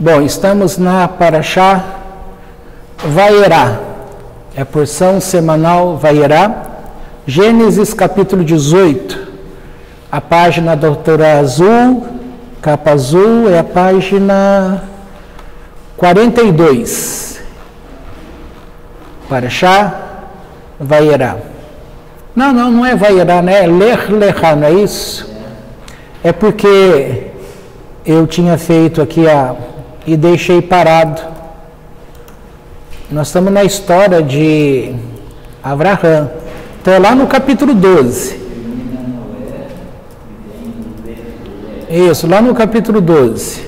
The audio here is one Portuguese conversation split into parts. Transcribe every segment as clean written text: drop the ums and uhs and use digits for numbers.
Bom, estamos na Parashá Vaierá, é a porção semanal Vaierá, Gênesis capítulo 18, a página da doutora azul, capa azul, é a página 42, Parashá Vaierá. Não é Vaierá, né? É Lech Lechá, não é isso? É porque eu tinha feito aqui e deixei parado. Nós estamos na história de Avraham. Então é lá no capítulo 12. Isso, lá no capítulo 12.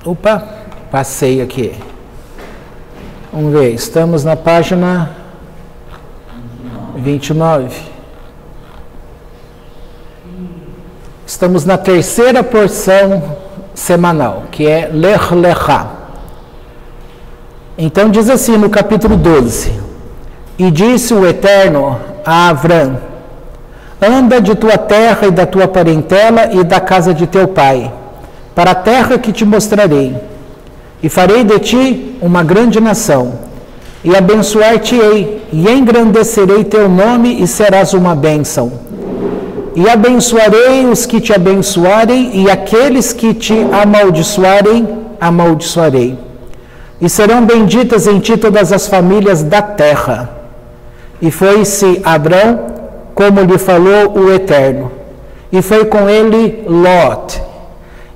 Opa, passei aqui. Vamos ver, estamos na página 29. Estamos na terceira porção semanal, que é Lech Lechá. Então diz assim no capítulo 12: E disse o Eterno a Avram: Anda de tua terra e da tua parentela e da casa de teu pai, para a terra que te mostrarei, e farei de ti uma grande nação, e abençoar-te-ei, e engrandecerei teu nome, e serás uma bênção. E abençoarei os que te abençoarem, e aqueles que te amaldiçoarem, amaldiçoarei. E serão benditas em ti todas as famílias da terra. E foi-se Abrão, como lhe falou o Eterno. E foi com ele Lot.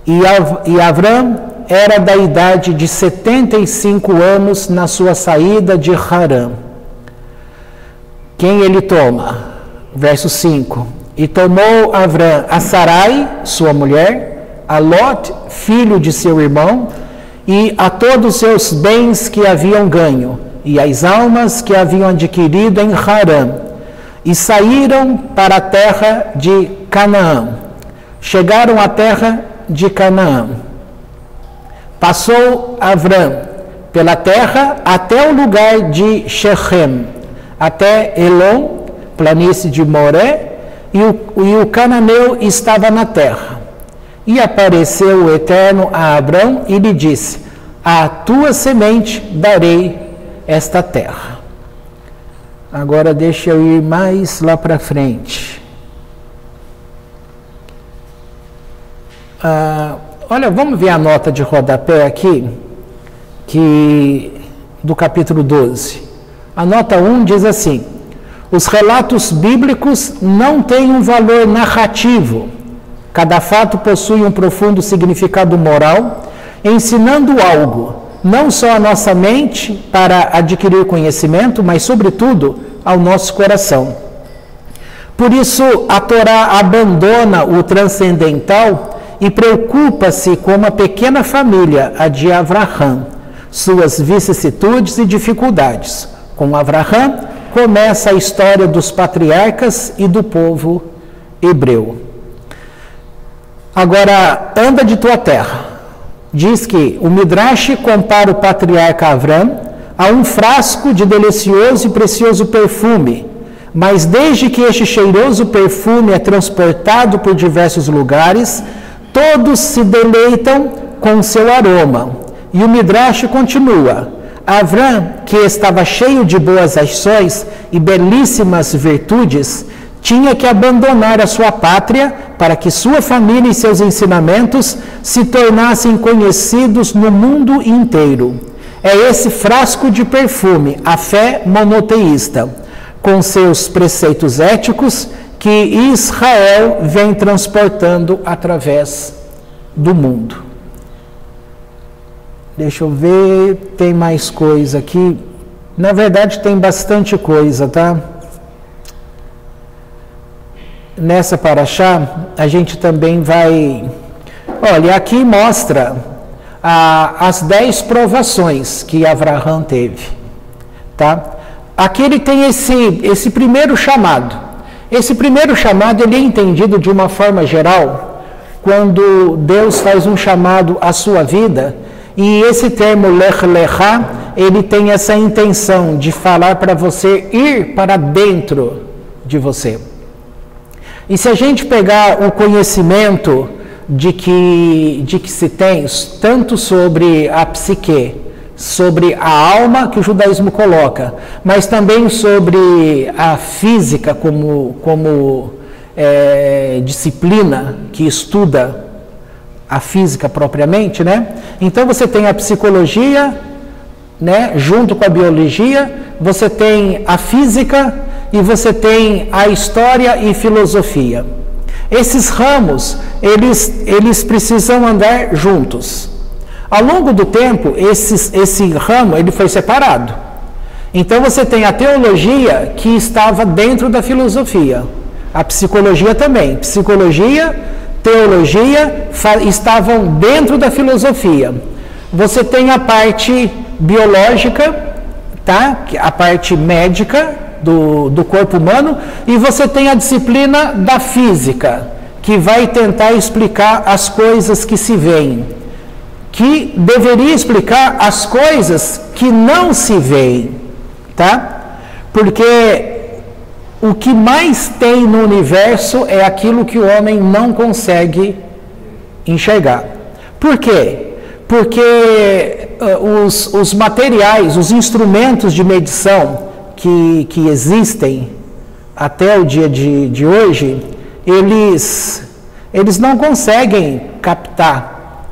E Abrão era da idade de 75 anos na sua saída de Harã. Quem ele toma? Verso 5. E tomou Avrão a Sarai, sua mulher, a Lot, filho de seu irmão, e a todos os seus bens que haviam ganho, e as almas que haviam adquirido em Harã, e saíram para a terra de Canaã. Chegaram à terra de Canaã. Passou Avrão pela terra até o lugar de Shechem, até Elon, planície de Moré, e o cananeu estava na terra. E apareceu o Eterno a Abrão e lhe disse: à tua semente darei esta terra. Agora deixa eu ir mais lá para frente. Olha, vamos ver a nota de rodapé aqui, do capítulo 12. A nota 1 diz assim: os relatos bíblicos não têm um valor narrativo. Cada fato possui um profundo significado moral, ensinando algo, não só à nossa mente para adquirir conhecimento, mas, sobretudo, ao nosso coração. Por isso, a Torá abandona o transcendental e preocupa-se com uma pequena família, a de Avraham, suas vicissitudes e dificuldades. Com Avraham, começa a história dos patriarcas e do povo hebreu. Agora, anda de tua terra. Diz que o Midrash compara o patriarca Avrão a um frasco de delicioso e precioso perfume, mas desde que este cheiroso perfume é transportado por diversos lugares, todos se deleitam com seu aroma. E o Midrash continua: Avrão, que estava cheio de boas ações e belíssimas virtudes, tinha que abandonar a sua pátria para que sua família e seus ensinamentos se tornassem conhecidos no mundo inteiro. É esse frasco de perfume, a fé monoteísta, com seus preceitos éticos, que Israel vem transportando através do mundo. Deixa eu ver, tem mais coisa aqui. Na verdade, tem bastante coisa, tá? Nessa Parashá, a gente também vai... Olha, aqui mostra as 10 provações que Avraham teve, tá? Aqui ele tem esse primeiro chamado. Esse primeiro chamado, ele é entendido de uma forma geral, quando Deus faz um chamado à sua vida. E esse termo Lech Lechá, ele tem essa intenção de falar para você ir para dentro de você. E se a gente pegar o conhecimento de que se tem tanto sobre a psique, sobre a alma que o judaísmo coloca, mas também sobre a física como disciplina que estuda a física propriamente, né? Então você tem a psicologia, né, junto com a biologia, você tem a física e você tem a história e filosofia. Esses ramos, eles precisam andar juntos. Ao longo do tempo, esse ramo ele foi separado. Então você tem a teologia que estava dentro da filosofia. A psicologia também. Psicologia, teologia estavam dentro da filosofia. Você tem a parte biológica, tá? A parte médica do corpo humano, e você tem a disciplina da física, que vai tentar explicar as coisas que se veem, que deveria explicar as coisas que não se veem, tá? Porque o que mais tem no universo é aquilo que o homem não consegue enxergar. Por quê? Porque os materiais, os instrumentos de medição que existem até o dia de hoje, eles não conseguem captar,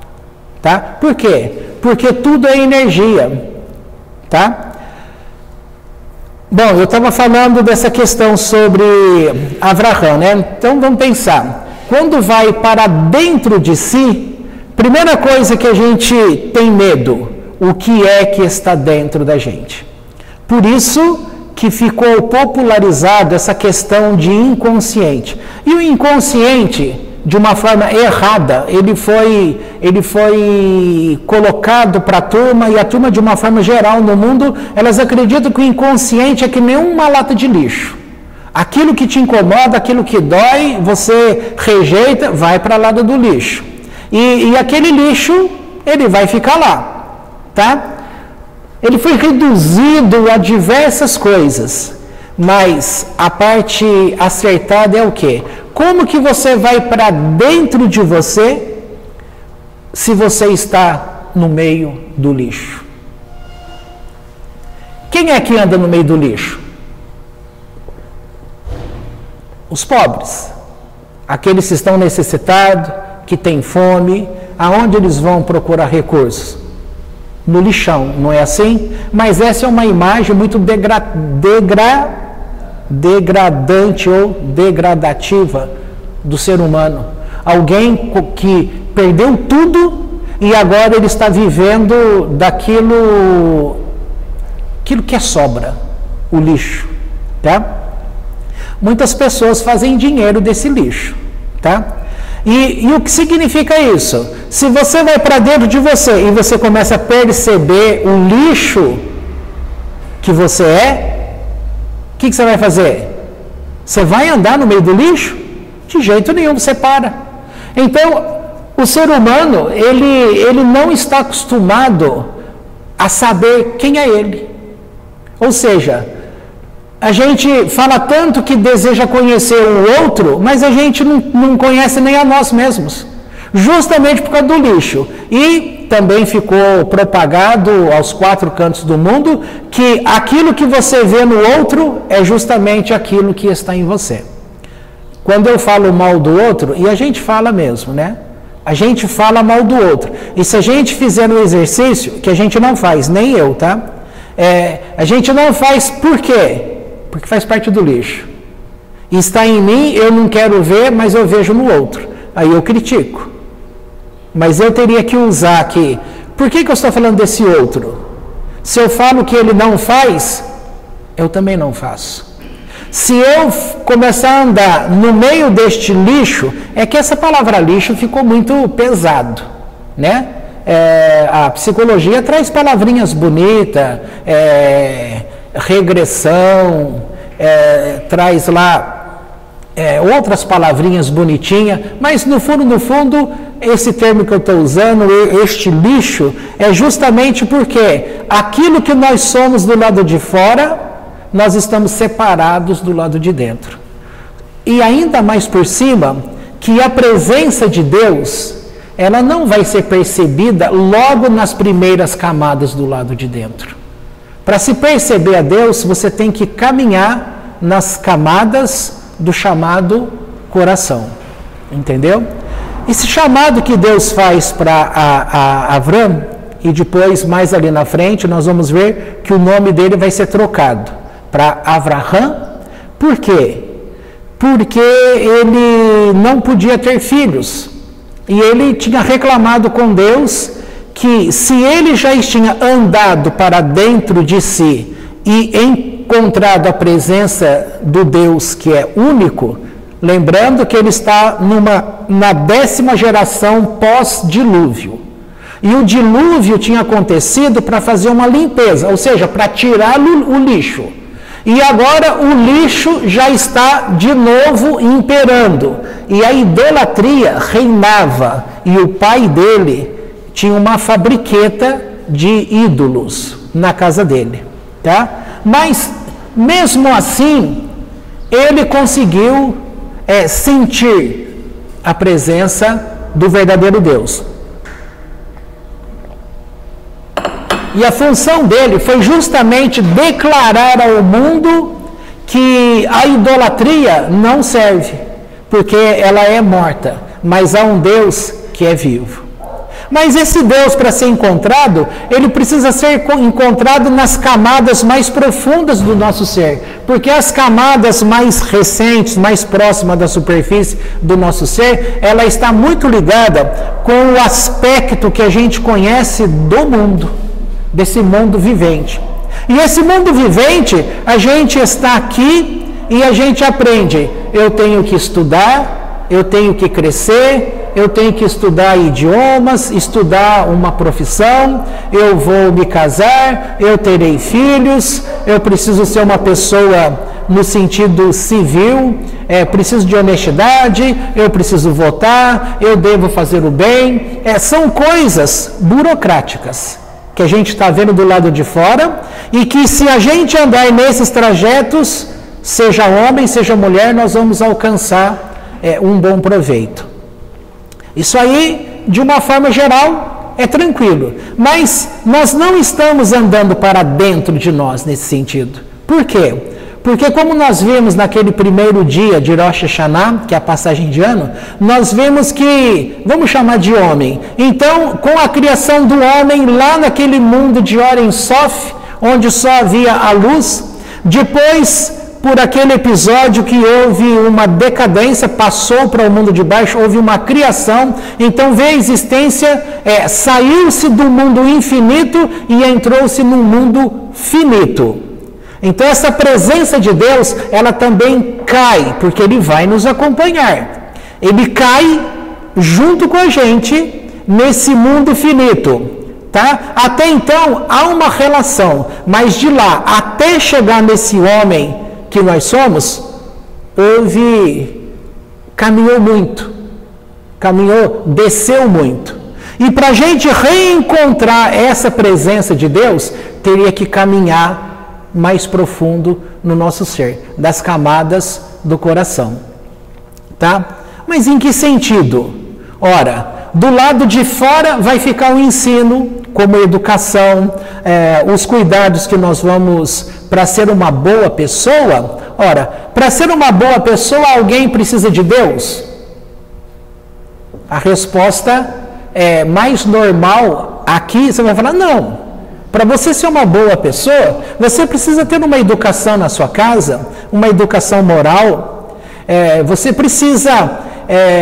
tá? Por quê? Porque tudo é energia, tá? Bom, eu estava falando dessa questão sobre Avraham, né? Então vamos pensar, quando vai para dentro de si, primeira coisa que a gente tem medo, o que é que está dentro da gente? Por isso que ficou popularizado essa questão de inconsciente. E o inconsciente, de uma forma errada, ele foi colocado para a turma, e a turma, de uma forma geral no mundo, elas acreditam que o inconsciente é que nem uma lata de lixo. Aquilo que te incomoda, aquilo que dói, você rejeita, vai para o lado do lixo. E aquele lixo, ele vai ficar lá, tá? Ele foi reduzido a diversas coisas, mas a parte acertada é o quê? Como que você vai para dentro de você se você está no meio do lixo? Quem é que anda no meio do lixo? Os pobres, aqueles que estão necessitados, que têm fome. Aonde eles vão procurar recursos? No lixão, não é assim? Mas essa é uma imagem muito degradante ou degradativa do ser humano. Alguém que perdeu tudo e agora ele está vivendo daquilo que é sobra, o lixo, tá? Muitas pessoas fazem dinheiro desse lixo, tá? E o que significa isso? Se você vai para dentro de você e você começa a perceber o lixo que você é, o que você vai fazer? Você vai andar no meio do lixo? De jeito nenhum, você para. Então, o ser humano, ele não está acostumado a saber quem é ele. Ou seja, a gente fala tanto que deseja conhecer o outro, mas a gente não conhece nem a nós mesmos, justamente por causa do lixo. E também ficou propagado aos 4 cantos do mundo que aquilo que você vê no outro é justamente aquilo que está em você. Quando eu falo mal do outro, e a gente fala mesmo, né? A gente fala mal do outro. E se a gente fizer um exercício, que a gente não faz, nem eu, tá? A gente não faz por quê? Porque faz parte do lixo. Está em mim, eu não quero ver, mas eu vejo no outro. Aí eu critico. Mas eu teria que usar aqui. Por que eu estou falando desse outro? Se eu falo que ele não faz, eu também não faço. Se eu começar a andar no meio deste lixo, é que essa palavra lixo ficou muito pesado, né? A psicologia traz palavrinhas bonitas, regressão, traz lá outras palavrinhas bonitinhas, mas no fundo, esse termo que eu estou usando, este lixo, é justamente porque aquilo que nós somos do lado de fora, nós estamos separados do lado de dentro. E ainda mais por cima, que a presença de Deus, ela não vai ser percebida logo nas primeiras camadas do lado de dentro. Para se perceber a Deus, você tem que caminhar nas camadas do chamado coração. Entendeu? Esse chamado que Deus faz para Avram, e depois, mais ali na frente, nós vamos ver que o nome dele vai ser trocado para Avraham. Por quê? Porque ele não podia ter filhos. E ele tinha reclamado com Deus que se ele já tinha andado para dentro de si e encontrado a presença do Deus que é único, lembrando que ele está na 10ª geração pós-dilúvio. E o dilúvio tinha acontecido para fazer uma limpeza, ou seja, para tirar o lixo. E agora o lixo já está de novo imperando. E a idolatria reinava. E o pai dele tinha uma fabriqueta de ídolos na casa dele. Tá? Mas, mesmo assim, ele conseguiu sentir a presença do verdadeiro Deus. E a função dele foi justamente declarar ao mundo que a idolatria não serve, porque ela é morta, mas há um Deus que é vivo. Mas esse Deus, para ser encontrado, ele precisa ser encontrado nas camadas mais profundas do nosso ser, porque as camadas mais recentes, mais próximas da superfície do nosso ser, ela está muito ligada com o aspecto que a gente conhece do mundo, desse mundo vivente. E esse mundo vivente, a gente está aqui e a gente aprende. Eu tenho que estudar, eu tenho que crescer, eu tenho que estudar idiomas, estudar uma profissão, eu vou me casar, eu terei filhos, eu preciso ser uma pessoa no sentido civil, preciso de honestidade, eu preciso votar, eu devo fazer o bem. São coisas burocráticas que a gente está vendo do lado de fora, e que se a gente andar nesses trajetos, seja homem, seja mulher, nós vamos alcançar um bom proveito. Isso aí, de uma forma geral, é tranquilo, mas nós não estamos andando para dentro de nós nesse sentido. Por quê? Porque como nós vimos naquele primeiro dia de Rosh Hashanah, que é a passagem de ano, nós vemos que, vamos chamar de homem, então com a criação do homem lá naquele mundo de Or Ein Sof, onde só havia a luz, depois por aquele episódio que houve uma decadência, passou para o mundo de baixo, houve uma criação, então veio a existência, saiu-se do mundo infinito e entrou-se num mundo finito. Então essa presença de Deus, ela também cai, porque Ele vai nos acompanhar. Ele cai junto com a gente nesse mundo finito, tá? Até então há uma relação, mas de lá até chegar nesse homem que nós somos, caminhou muito, desceu muito. E para a gente reencontrar essa presença de Deus, teria que caminhar mais profundo no nosso ser, das camadas do coração, tá? Mas em que sentido? Ora, do lado de fora vai ficar o ensino, como educação, os cuidados que nós vamos para ser uma boa pessoa. Ora, para ser uma boa pessoa, alguém precisa de Deus? A resposta é mais normal aqui, você vai falar, não. Para você ser uma boa pessoa, você precisa ter uma educação na sua casa, uma educação moral. Você precisa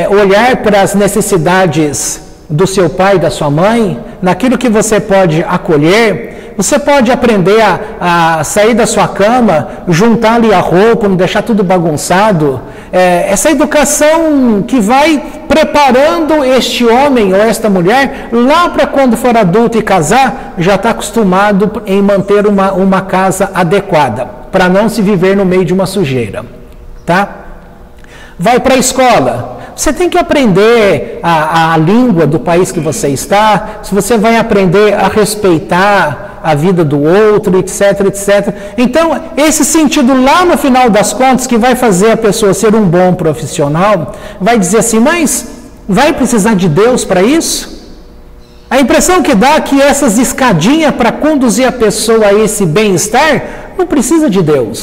olhar para as necessidades do seu pai e da sua mãe, naquilo que você pode acolher. Você pode aprender a sair da sua cama, juntar ali a roupa, não deixar tudo bagunçado. Essa educação que vai preparando este homem ou esta mulher, lá para quando for adulto e casar, já está acostumado em manter uma casa adequada, para não se viver no meio de uma sujeira. Tá? Vai para a escola. Você tem que aprender a língua do país que você está, se você vai aprender a respeitar a vida do outro, etc, etc. Então, esse sentido lá no final das contas, que vai fazer a pessoa ser um bom profissional, vai dizer assim, mas vai precisar de Deus para isso? A impressão que dá é que essas escadinhas para conduzir a pessoa a esse bem-estar, não precisa de Deus.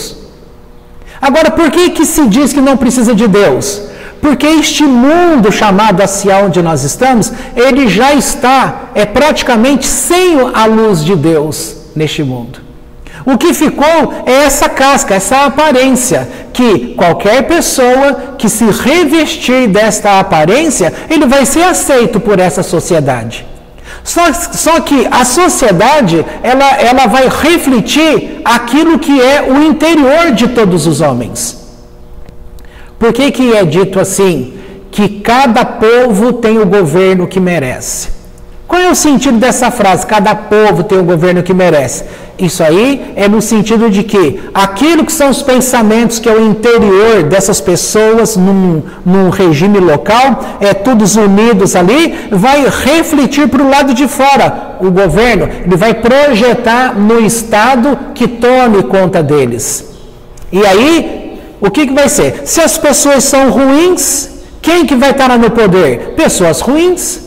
Agora, por que se diz que não precisa de Deus? Porque este mundo chamado assim onde nós estamos, ele já está, praticamente sem a luz de Deus neste mundo. O que ficou é essa casca, essa aparência, que qualquer pessoa que se revestir desta aparência, ele vai ser aceito por essa sociedade. Só que a sociedade, ela vai refletir aquilo que é o interior de todos os homens. Por que é dito assim, que cada povo tem o governo que merece? Qual é o sentido dessa frase, cada povo tem o governo que merece? Isso aí é no sentido de que aquilo que são os pensamentos que é o interior dessas pessoas num regime local, todos unidos ali, vai refletir para o lado de fora. O governo, ele vai projetar no Estado que tome conta deles. E aí, o que vai ser? Se as pessoas são ruins, quem que vai estar no poder? Pessoas ruins,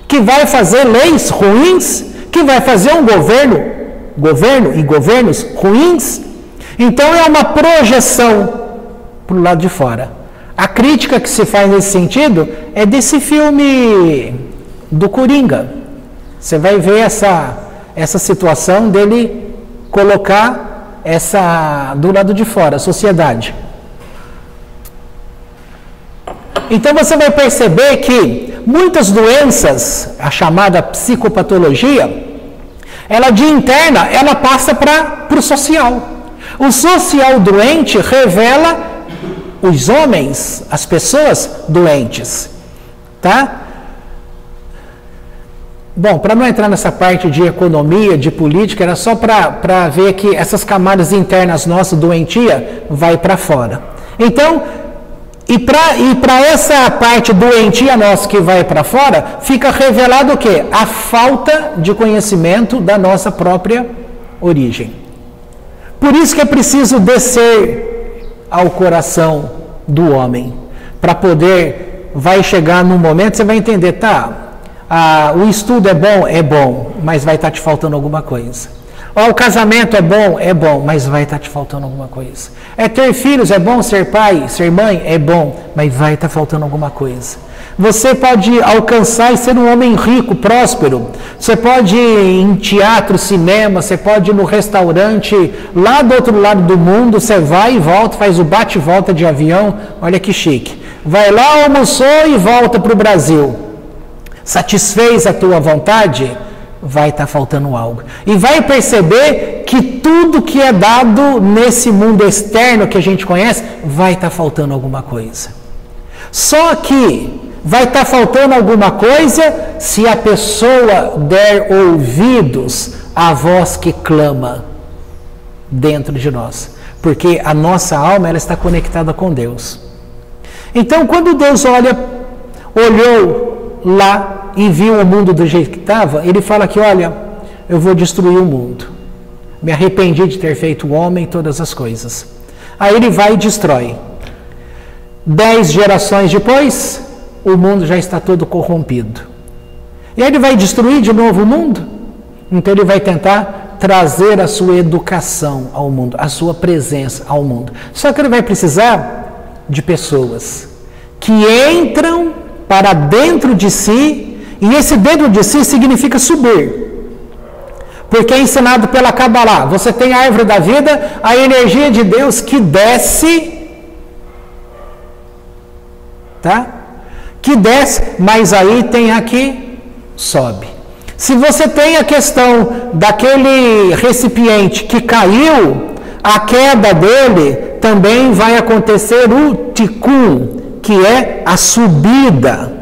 que vai fazer leis ruins, que vai fazer um governo e governos ruins. Então é uma projeção para o lado de fora. A crítica que se faz nesse sentido é desse filme do Coringa. Você vai ver essa situação dele colocar do lado de fora, a sociedade. Então você vai perceber que muitas doenças, a chamada psicopatologia, ela de interna, ela passa para o social. O social doente revela os homens, as pessoas doentes. Tá? Bom, para não entrar nessa parte de economia, de política, era só para ver que essas camadas internas nossas, doentia, vai para fora. Então, e para essa parte doentia nossa que vai para fora, fica revelado o quê? A falta de conhecimento da nossa própria origem. Por isso que é preciso descer ao coração do homem, para poder, vai chegar num momento, você vai entender, o estudo é bom, mas vai estar te faltando alguma coisa. O casamento é bom, mas vai estar te faltando alguma coisa. Ter filhos é bom, ser pai, ser mãe é bom, mas vai estar faltando alguma coisa. Você pode alcançar e ser um homem rico, próspero. Você pode ir em teatro, cinema, você pode ir no restaurante, lá do outro lado do mundo, você vai e volta, faz o bate e volta de avião, olha que chique. Vai lá, almoçou e volta para o Brasil. Satisfez a tua vontade? Vai estar faltando algo. E vai perceber que tudo que é dado nesse mundo externo que a gente conhece, vai estar faltando alguma coisa. Só que vai estar faltando alguma coisa se a pessoa der ouvidos à voz que clama dentro de nós. Porque a nossa alma, ela está conectada com Deus. Então, quando Deus olhou lá e viu o mundo do jeito que estava, ele fala que, olha, eu vou destruir o mundo. Me arrependi de ter feito o homem e todas as coisas. Aí ele vai e destrói. 10 gerações depois, o mundo já está todo corrompido. E aí ele vai destruir de novo o mundo? Então ele vai tentar trazer a sua educação ao mundo, a sua presença ao mundo. Só que ele vai precisar de pessoas que entram para dentro de si. E esse dentro de si significa subir. Porque é ensinado pela Kabbalah. Você tem a árvore da vida, a energia de Deus que desce. Tá? Que desce, mas aí tem a que sobe. Se você tem a questão daquele recipiente que caiu, a queda dele também vai acontecer o tikkun, que é a subida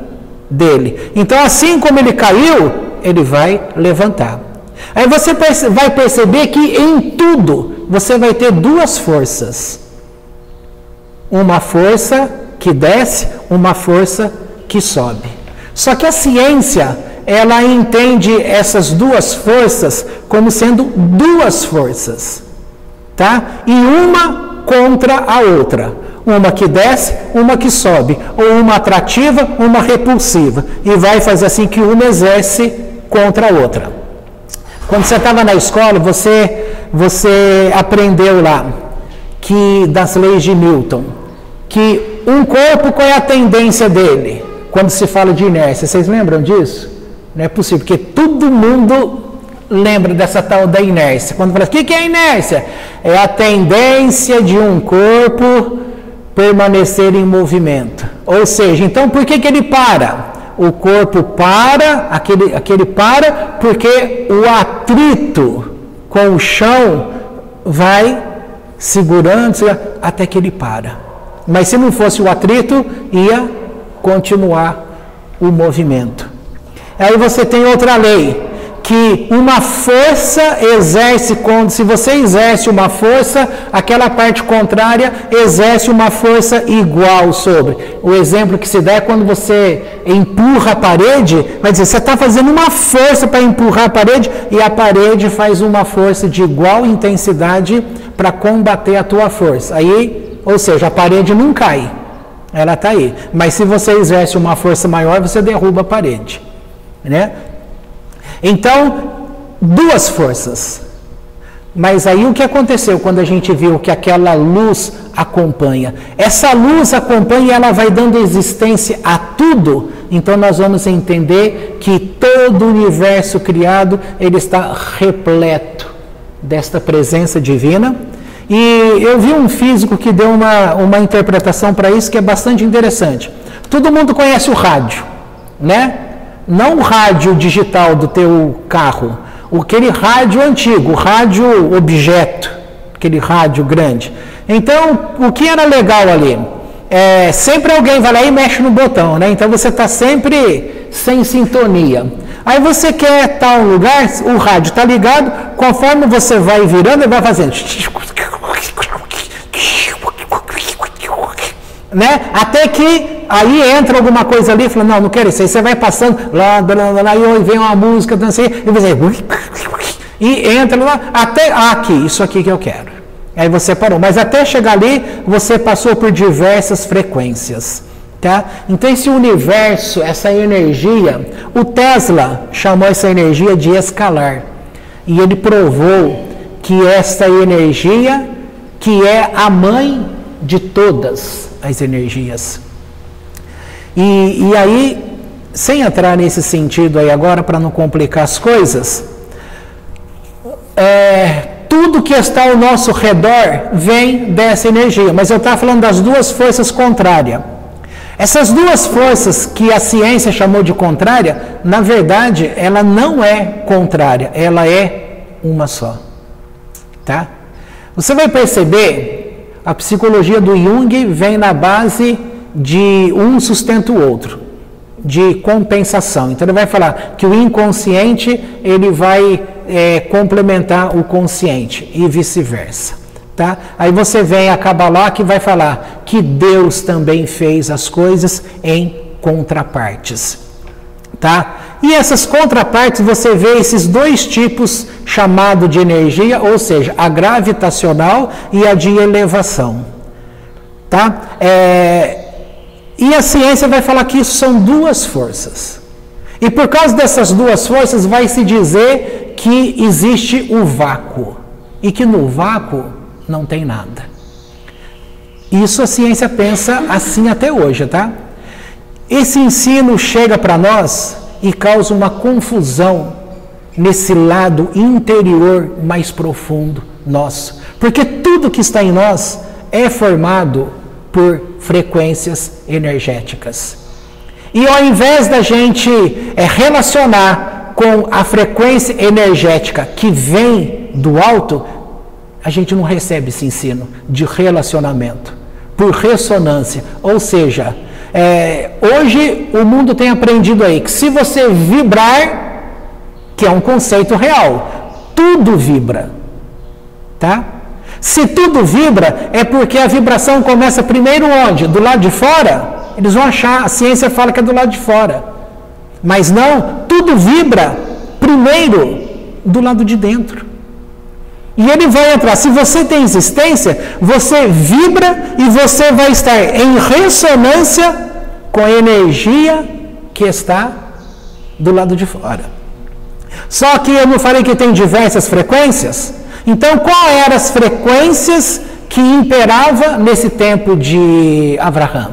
dele. Então, assim como ele caiu, ele vai levantar. Aí você vai perceber que em tudo você vai ter duas forças. Uma força que desce, uma força que sobe. Só que a ciência, ela entende essas duas forças como sendo duas forças, tá? E uma contra a outra. Uma que desce, uma que sobe. Ou uma atrativa, uma repulsiva. E vai fazer assim que uma exerce contra a outra. Quando você estava na escola, você aprendeu lá que das leis de Newton, que um corpo, qual é a tendência dele? Quando se fala de inércia, vocês lembram disso? Não é possível, porque todo mundo lembra dessa tal da inércia. Quando fala, o que é a inércia? É a tendência de um corpo permanecer em movimento. Ou seja, então por que ele para? O corpo para, aquele para, porque o atrito com o chão vai segurando até que ele para. Mas se não fosse o atrito, ia continuar o movimento. Aí você tem outra lei, que uma força exerce, se você exerce uma força, aquela parte contrária exerce uma força igual sobre. O exemplo que se dá é quando você empurra a parede, vai dizer, você está fazendo uma força para empurrar a parede e a parede faz uma força de igual intensidade para combater a tua força. Aí, ou seja, a parede não cai, ela está aí. Mas se você exerce uma força maior, você derruba a parede, né? Então, duas forças. Mas aí o que aconteceu quando a gente viu que aquela luz acompanha? Essa luz acompanha e ela vai dando existência a tudo. Então nós vamos entender que todo o universo criado, ele está repleto desta presença divina. E eu vi um físico que deu uma interpretação para isso que é bastante interessante. Todo mundo conhece o rádio, né? Não o rádio digital do teu carro, aquele rádio antigo, o rádio objeto, aquele rádio grande. Então, o que era legal ali? Sempre alguém vai lá e mexe no botão, né? Então você está sempre sem sintonia. Aí você quer estar em um lugar, o rádio está ligado, conforme você vai virando, ele vai fazendo. Né? Até que aí entra alguma coisa ali e fala, não quero isso. Aí você vai passando lá e vem uma música, e entra lá, até aqui, isso aqui que eu quero. Aí você parou, mas até chegar ali, você passou por diversas frequências. Tá? Então esse universo, essa energia, o Tesla chamou essa energia de escalar. E ele provou que essa energia, que é a mãe de todas as energias. E aí, sem entrar nesse sentido aí agora, para não complicar as coisas, tudo que está ao nosso redor vem dessa energia. Mas eu estava falando das duas forças contrárias. Essas duas forças que a ciência chamou de contrária, na verdade, ela não é contrária, ela é uma só. Tá? Você vai perceber, a psicologia do Jung vem na base de um sustenta o outro, de compensação. Então ele vai falar que o inconsciente ele vai complementar o consciente e vice-versa. Tá? Aí você vem a Kabbalah que vai falar que Deus também fez as coisas em contrapartes. Tá? E essas contrapartes você vê esses dois tipos chamados de energia, ou seja, a gravitacional e a de elevação. Tá? E a ciência vai falar que isso são duas forças. E por causa dessas duas forças vai se dizer que existe o vácuo. E que no vácuo não tem nada. Isso a ciência pensa assim até hoje, tá? Esse ensino chega para nós e causa uma confusão nesse lado interior mais profundo nosso. Porque tudo que está em nós é formado por frequências energéticas. E ao invés da gente relacionar com a frequência energética que vem do alto, a gente não recebe esse ensino de relacionamento por ressonância. Ou seja, hoje o mundo tem aprendido aí que se você vibrar, que é um conceito real, tudo vibra, tá? Se tudo vibra, é porque a vibração começa primeiro onde? Do lado de fora? Eles vão achar, a ciência fala que é do lado de fora. Mas não, tudo vibra primeiro do lado de dentro. E ele vai entrar. Se você tem existência, você vibra e você vai estar em ressonância com a energia que está do lado de fora. Só que eu não falei que tem diversas frequências? Então, qual eram as frequências que imperava nesse tempo de Abraham?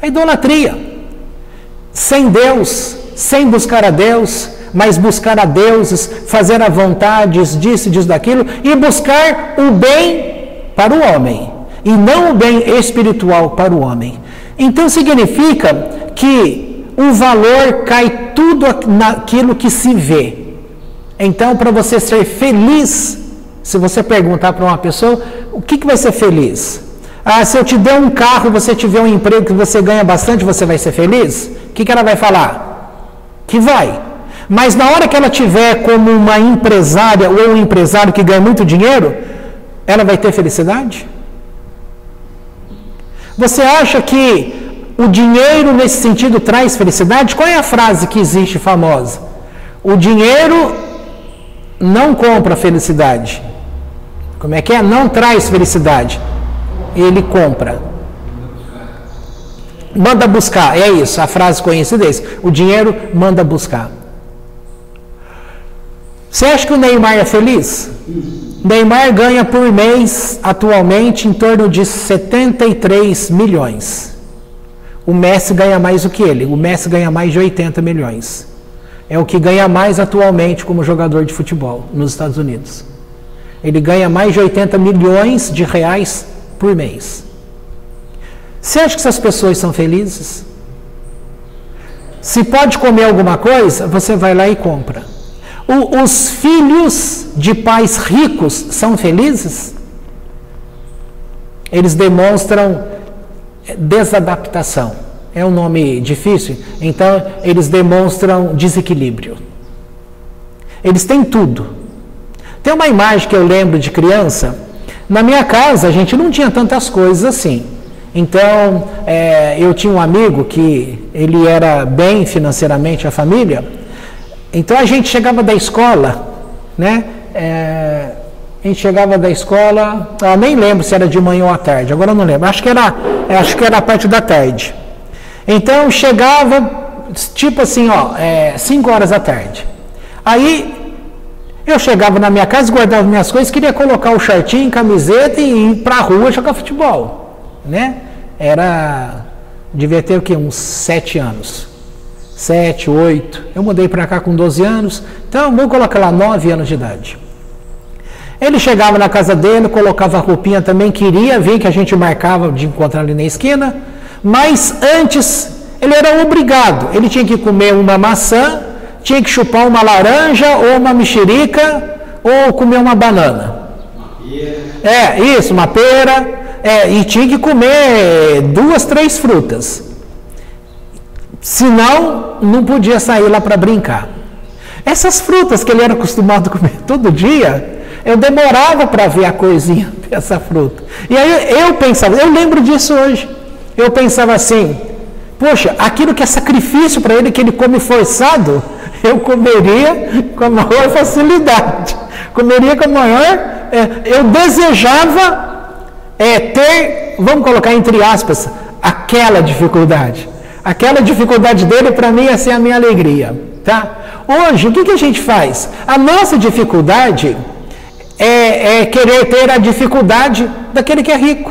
A idolatria. Sem Deus, sem buscar a Deus, mas buscar a deuses, fazer a vontade disso, daquilo, e buscar o bem para o homem, e não o bem espiritual para o homem. Então significa que o valor cai tudo naquilo que se vê. Então, para você ser feliz, se você perguntar para uma pessoa, o que vai ser feliz? Se eu te der um carro, você tiver um emprego que você ganha bastante, você vai ser feliz? O que ela vai falar? Que vai. Mas na hora que ela tiver como uma empresária ou um empresário que ganha muito dinheiro, ela vai ter felicidade? Você acha que o dinheiro nesse sentido traz felicidade? Qual é a frase que existe famosa? O dinheiro não compra felicidade. Como é que é? Não traz felicidade. Ele compra. Manda buscar. É isso, a frase conhecida é isso. O dinheiro manda buscar. Você acha que o Neymar é feliz? Neymar ganha por mês, atualmente, em torno de 73 milhões. O Messi ganha mais do que ele. O Messi ganha mais de 80 milhões. É o que ganha mais atualmente como jogador de futebol nos Estados Unidos. Ele ganha mais de 80 milhões de reais por mês. Você acha que essas pessoas são felizes? Se pode comer alguma coisa, você vai lá e compra. Os filhos de pais ricos são felizes? Eles demonstram desadaptação. É um nome difícil? Então, eles demonstram desequilíbrio. Eles têm tudo. Tem uma imagem que eu lembro de criança. Na minha casa, a gente não tinha tantas coisas assim. Então, eu tinha um amigo que ele era bem financeiramente, a família. Então a gente chegava da escola, né? A gente chegava da escola, nem lembro se era de manhã ou à tarde, agora eu não lembro, acho que era a parte da tarde. Então chegava, tipo assim, 5 horas da tarde. Aí eu chegava na minha casa, guardava minhas coisas, queria colocar o shortinho, camiseta e ir para a rua jogar futebol, né? Devia ter o quê? Uns 7 anos. 7, 8, eu mudei para cá com 12 anos, então vou colocar lá 9 anos de idade. Ele chegava na casa dele, colocava a roupinha também, queria ver que a gente marcava de encontrar ali na esquina, mas antes ele era obrigado, ele tinha que comer uma maçã, tinha que chupar uma laranja ou uma mexerica ou comer uma banana. Uma pera. Uma pera, e tinha que comer 2, 3 frutas. Senão, não podia sair lá para brincar. Essas frutas que ele era acostumado a comer todo dia, eu demorava para ver a coisinha dessa fruta. E aí eu pensava, eu lembro disso hoje, eu pensava assim, poxa, aquilo que é sacrifício para ele, que ele come forçado, eu comeria com a maior facilidade. Comeria com a maior... eu desejava ter, vamos colocar entre aspas, aquela dificuldade. Aquela dificuldade dele, para mim, ia ser a minha alegria. Tá? Hoje, o que a gente faz? A nossa dificuldade é querer ter a dificuldade daquele que é rico.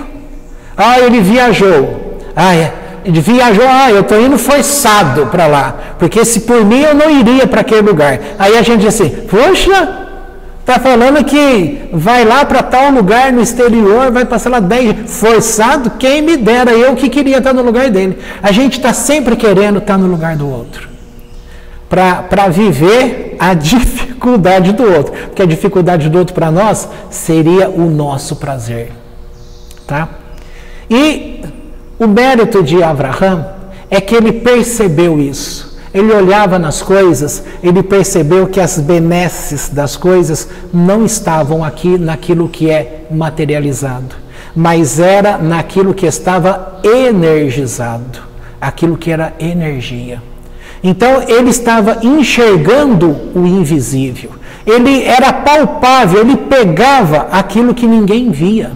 Ele viajou. Ele viajou, eu estou indo forçado para lá. Porque se por mim eu não iria para aquele lugar. Aí a gente diz assim, poxa, está falando que vai lá para tal lugar no exterior, vai passar lá 10 forçado, quem me dera, eu que queria estar no lugar dele. A gente está sempre querendo estar no lugar do outro, para viver a dificuldade do outro, porque a dificuldade do outro para nós seria o nosso prazer. Tá? E o mérito de Abraham é que ele percebeu isso. Ele olhava nas coisas, ele percebeu que as benesses das coisas não estavam aqui naquilo que é materializado, mas era naquilo que estava energizado, aquilo que era energia. Então ele estava enxergando o invisível. Ele era palpável, ele pegava aquilo que ninguém via.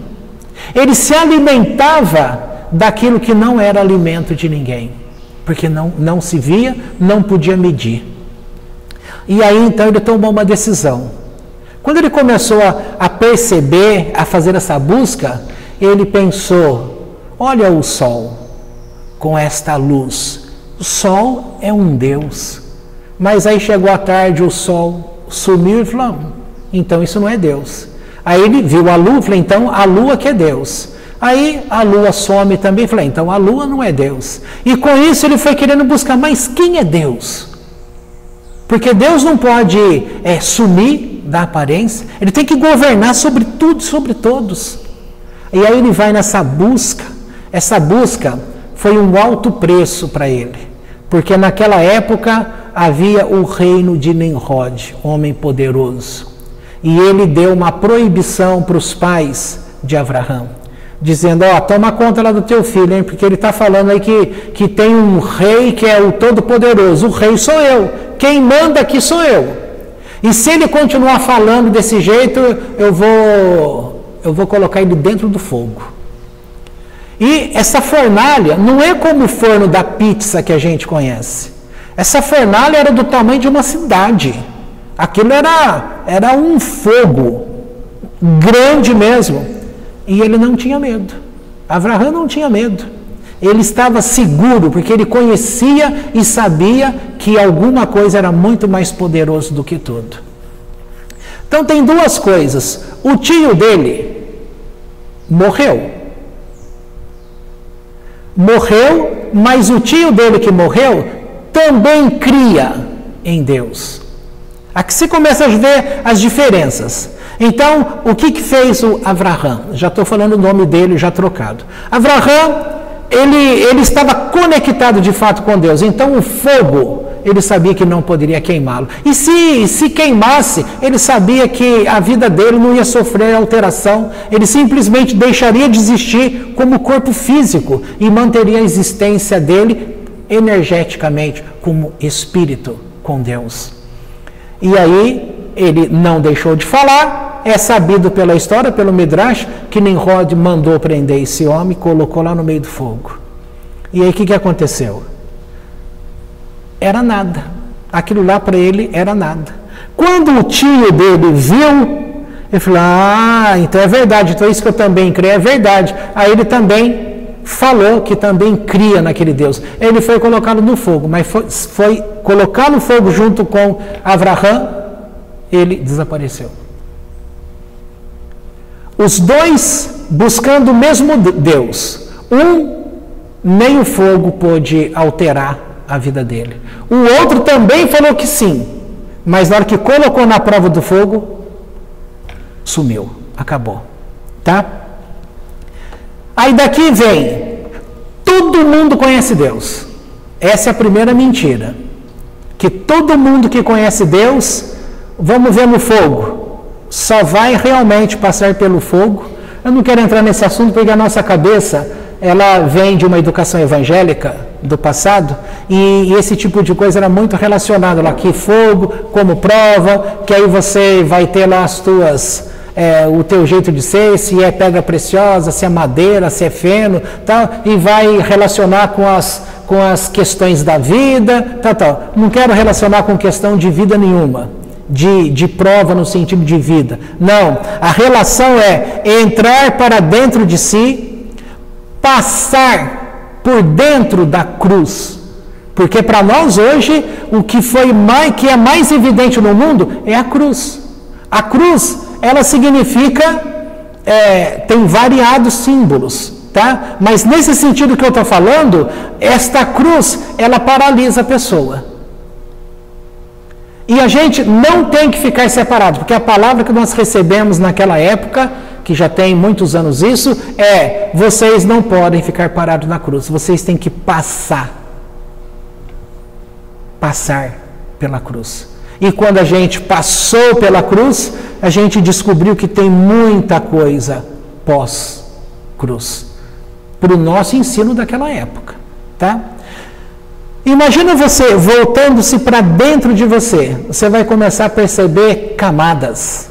Ele se alimentava daquilo que não era alimento de ninguém, porque não se via, não podia medir. E aí então ele tomou uma decisão. Quando ele começou a perceber, a fazer essa busca, ele pensou: olha o sol com esta luz. O sol é um Deus. Mas aí chegou a tarde, o sol sumiu e falou: então isso não é Deus. Aí ele viu a lua e falou: então a lua que é Deus. Aí a lua some também, falei: então a lua não é Deus. E com isso ele foi querendo buscar: mas quem é Deus? Porque Deus não pode sumir da aparência, ele tem que governar sobre tudo e sobre todos. E aí ele vai nessa busca. Essa busca foi um alto preço para ele, porque naquela época havia o reino de Nimrod, homem poderoso, e ele deu uma proibição para os pais de Abraão, dizendo: toma conta lá do teu filho, hein? Porque ele está falando aí que tem um rei que é o Todo-Poderoso. O rei sou eu, quem manda aqui sou eu. E se ele continuar falando desse jeito, eu vou colocar ele dentro do fogo. E essa fornalha não é como o forno da pizza que a gente conhece. Essa fornalha era do tamanho de uma cidade. Aquilo era um fogo grande mesmo. E ele não tinha medo. Abraão não tinha medo. Ele estava seguro, porque ele conhecia e sabia que alguma coisa era muito mais poderoso do que tudo. Então tem duas coisas. O tio dele morreu. Morreu, mas o tio dele que morreu também cria em Deus. Aqui você começa a ver as diferenças. Então, o que fez o Abraão? Já estou falando o nome dele, já trocado. Abraão, ele estava conectado de fato com Deus. Então, o fogo, ele sabia que não poderia queimá-lo. E se queimasse, ele sabia que a vida dele não ia sofrer alteração. Ele simplesmente deixaria de existir como corpo físico e manteria a existência dele energeticamente, como espírito com Deus. E aí, ele não deixou de falar. É sabido pela história, pelo Midrash, que Nimrod mandou prender esse homem e colocou lá no meio do fogo. E aí o que aconteceu? Era nada. Aquilo lá para ele era nada. Quando o tio dele viu, ele falou: então é verdade, então isso que eu também creio é verdade. Aí ele também falou que também cria naquele Deus. Ele foi colocado no fogo, mas foi colocar no fogo junto com Abraão, ele desapareceu. Os dois buscando o mesmo Deus. Nem o fogo pôde alterar a vida dele. O outro também falou que sim, mas na hora que colocou na prova do fogo, sumiu, acabou. Tá? Aí daqui vem: todo mundo conhece Deus. Essa é a primeira mentira. Que todo mundo que conhece Deus, vamos ver no fogo, só vai realmente passar pelo fogo. Eu não quero entrar nesse assunto porque a nossa cabeça, ela vem de uma educação evangélica do passado, e esse tipo de coisa era muito relacionado lá, que fogo como prova, que aí você vai ter lá o teu jeito de ser, se é pedra preciosa, se é madeira, se é feno, tal, e vai relacionar com as questões da vida, tal. Não quero relacionar com questão de vida nenhuma. De prova no sentido de vida. Não, a relação é entrar para dentro de si, passar por dentro da cruz. Porque para nós hoje, o que é mais evidente no mundo é a cruz. A cruz, ela significa, tem variados símbolos, tá? Mas nesse sentido que eu estou falando, esta cruz, ela paralisa a pessoa. E a gente não tem que ficar separado, porque a palavra que nós recebemos naquela época, que já tem muitos anos isso, é: vocês não podem ficar parados na cruz, vocês têm que passar pela cruz. E quando a gente passou pela cruz, a gente descobriu que tem muita coisa pós-cruz, para o nosso ensino daquela época, tá? Imagina você voltando-se para dentro de você. Você vai começar a perceber camadas.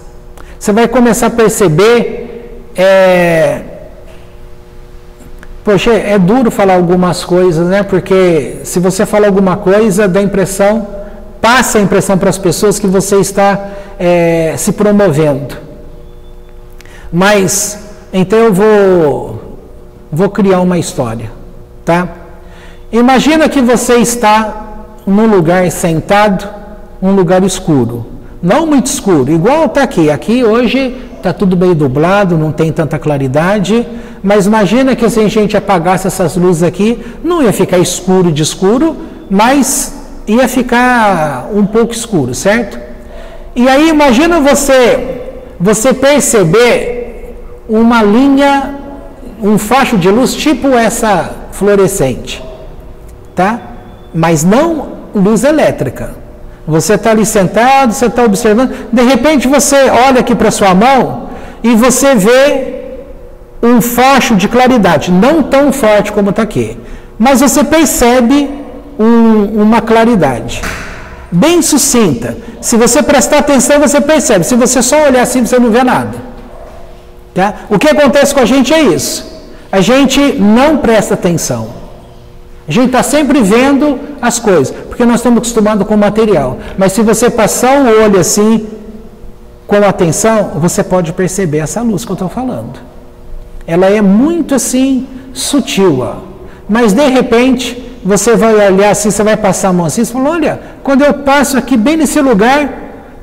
Você vai começar a perceber... Poxa, é duro falar algumas coisas, né? Porque se você fala alguma coisa, passa a impressão para as pessoas que você está se promovendo. Mas, então eu vou criar uma história, tá? Imagina que você está num lugar sentado, um lugar escuro. Não muito escuro, igual está aqui. Aqui hoje está tudo meio nublado, não tem tanta claridade. Mas imagina que se a gente apagasse essas luzes aqui, não ia ficar escuro de escuro, mas ia ficar um pouco escuro, certo? E aí imagina você perceber uma linha, um facho de luz tipo essa fluorescente, tá? Mas não luz elétrica. Você está ali sentado, você está observando, de repente você olha aqui para sua mão e você vê um facho de claridade, não tão forte como está aqui, mas você percebe uma claridade bem sucinta. Se você prestar atenção, você percebe. Se você só olhar assim, você não vê nada, tá? O que acontece com a gente é isso. A gente não presta atenção. A gente está sempre vendo as coisas, porque nós estamos acostumados com o material. Mas se você passar o olho assim, com atenção, você pode perceber essa luz que eu estou falando. Ela é muito assim, sutil, ó. Mas de repente, você vai olhar assim, você vai passar a mão assim, você fala, olha, quando eu passo aqui bem nesse lugar,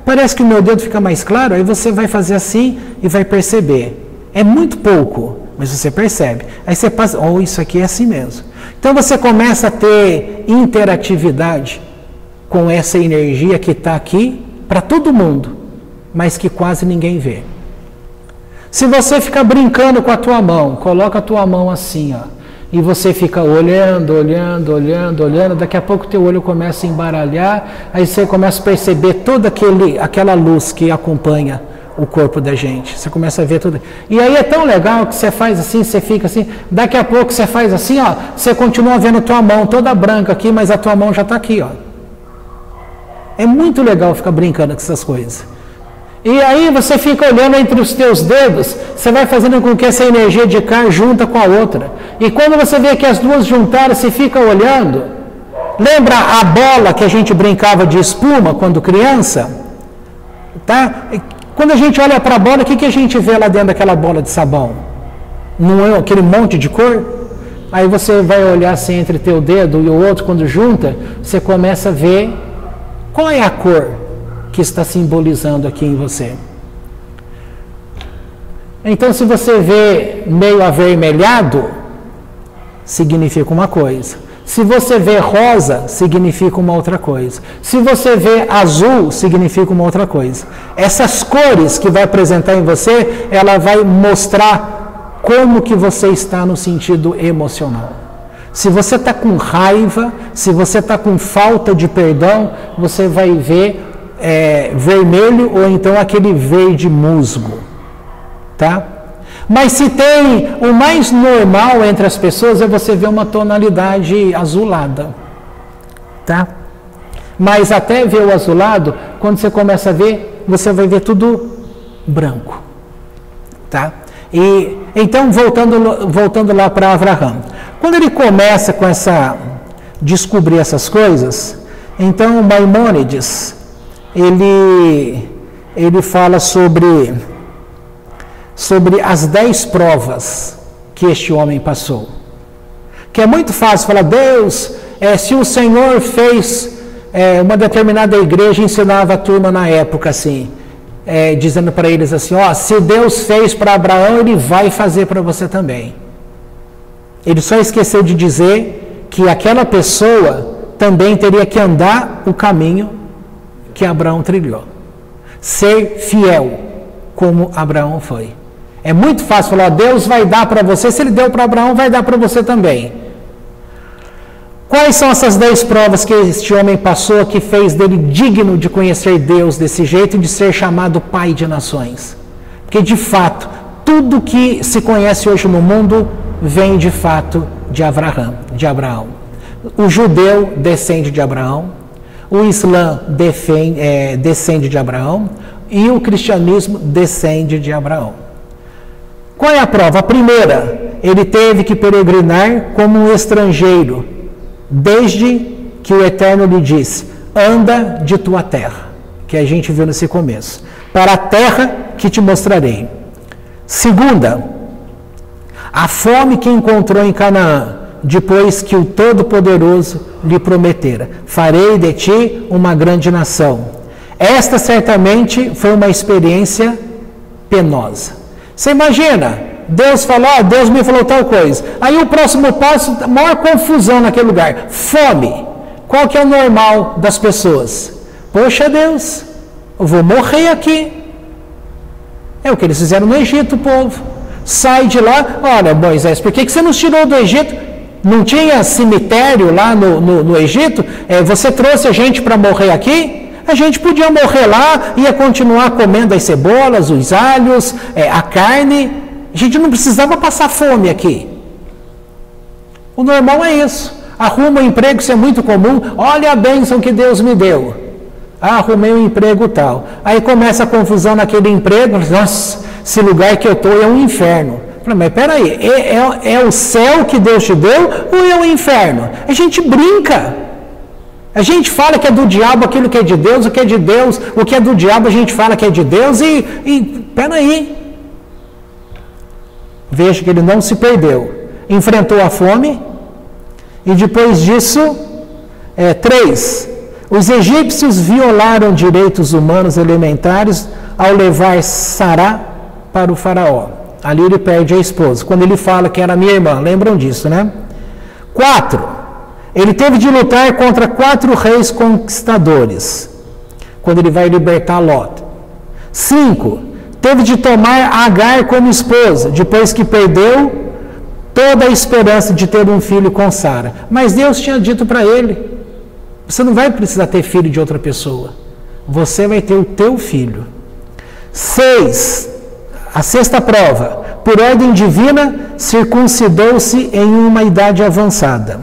parece que o meu dedo fica mais claro, aí você vai fazer assim e vai perceber. É muito pouco, mas você percebe. Aí você passa, isso aqui é assim mesmo. Então você começa a ter interatividade com essa energia que está aqui para todo mundo, mas que quase ninguém vê. Se você ficar brincando com a tua mão, coloca a tua mão assim, ó, e você fica olhando, daqui a pouco teu olho começa a embaralhar, aí você começa a perceber toda aquela luz que acompanha o corpo da gente. Você começa a ver tudo. E aí é tão legal que você faz assim, você fica assim, daqui a pouco você faz assim, ó, você continua vendo a tua mão toda branca aqui, mas a tua mão já está aqui, ó. É muito legal ficar brincando com essas coisas. E aí você fica olhando entre os teus dedos, você vai fazendo com que essa energia de cá junta com a outra. E quando você vê que as duas juntaram, você fica olhando. Lembra a bola que a gente brincava de espuma quando criança? Tá? Quando a gente olha para a bola, o que a gente vê lá dentro daquela bola de sabão? Não é aquele monte de cor? Aí você vai olhar assim entre teu dedo e o outro, quando junta, você começa a ver qual é a cor que está simbolizando aqui em você. Então, se você vê meio avermelhado, significa uma coisa. Se você vê rosa, significa uma outra coisa. Se você vê azul, significa uma outra coisa. Essas cores que vai apresentar em você, ela vai mostrar como que você está no sentido emocional. Se você está com raiva, se você está com falta de perdão, você vai ver vermelho ou então aquele verde musgo, tá? Mas se tem o mais normal entre as pessoas é você ver uma tonalidade azulada, tá? Mas até ver o azulado, quando você começa a ver, você vai ver tudo branco, tá? E então voltando lá para Abraão, quando ele começa com descobrir essas coisas, então Maimônides ele fala sobre as 10 provas que este homem passou. Que é muito fácil falar, Deus, se o Senhor fez uma determinada igreja, ensinava a turma na época assim, dizendo para eles assim, se Deus fez para Abraão, Ele vai fazer para você também. Ele só esqueceu de dizer que aquela pessoa também teria que andar o caminho que Abraão trilhou. Ser fiel, como Abraão foi. É muito fácil falar, Deus vai dar para você, se Ele deu para Abraão, vai dar para você também. Quais são essas 10 provas que este homem passou, que fez dele digno de conhecer Deus desse jeito e de ser chamado pai de nações? Porque, de fato, tudo que se conhece hoje no mundo vem, de fato, de Abraão. O judeu descende de Abraão, o Islã descende de Abraão e o cristianismo descende de Abraão. Qual é a prova? A primeira, ele teve que peregrinar como um estrangeiro, desde que o Eterno lhe disse, anda de tua terra, que a gente viu nesse começo, para a terra que te mostrarei. Segunda, a fome que encontrou em Canaã, depois que o Todo-Poderoso lhe prometera, farei de ti uma grande nação. Esta certamente foi uma experiência penosa. Você imagina, Deus falou, Deus me falou tal coisa. Aí o próximo passo, a maior confusão naquele lugar, fome. Qual que é o normal das pessoas? Poxa Deus, eu vou morrer aqui. É o que eles fizeram no Egito, o povo. Sai de lá, olha Moisés, por que você nos tirou do Egito? Não tinha cemitério lá no Egito? Você trouxe a gente para morrer aqui? A gente podia morrer lá, ia continuar comendo as cebolas, os alhos, a carne. A gente não precisava passar fome aqui. O normal é isso. Arruma um emprego, isso é muito comum. Olha a bênção que Deus me deu. Arrumei um emprego tal. Aí começa a confusão naquele emprego. Nossa, esse lugar que eu estou é um inferno. Mas peraí, é o céu que Deus te deu ou é o inferno? A gente brinca. A gente fala que é do diabo aquilo que é de Deus, o que é de Deus, o que é do diabo a gente fala que é de Deus e peraí. Veja que ele não se perdeu. Enfrentou a fome e depois disso, 3. Os egípcios violaram direitos humanos elementares ao levar Sará para o faraó. Ali ele perde a esposa. Quando ele fala que era minha irmã, lembram disso, né? 4. Ele teve de lutar contra 4 reis conquistadores, quando ele vai libertar Lot. 5. Teve de tomar Agar como esposa, depois que perdeu toda a esperança de ter um filho com Sara. Mas Deus tinha dito para ele, você não vai precisar ter filho de outra pessoa. Você vai ter o teu filho. 6. A 6ª prova. Por ordem divina, circuncidou-se em uma idade avançada.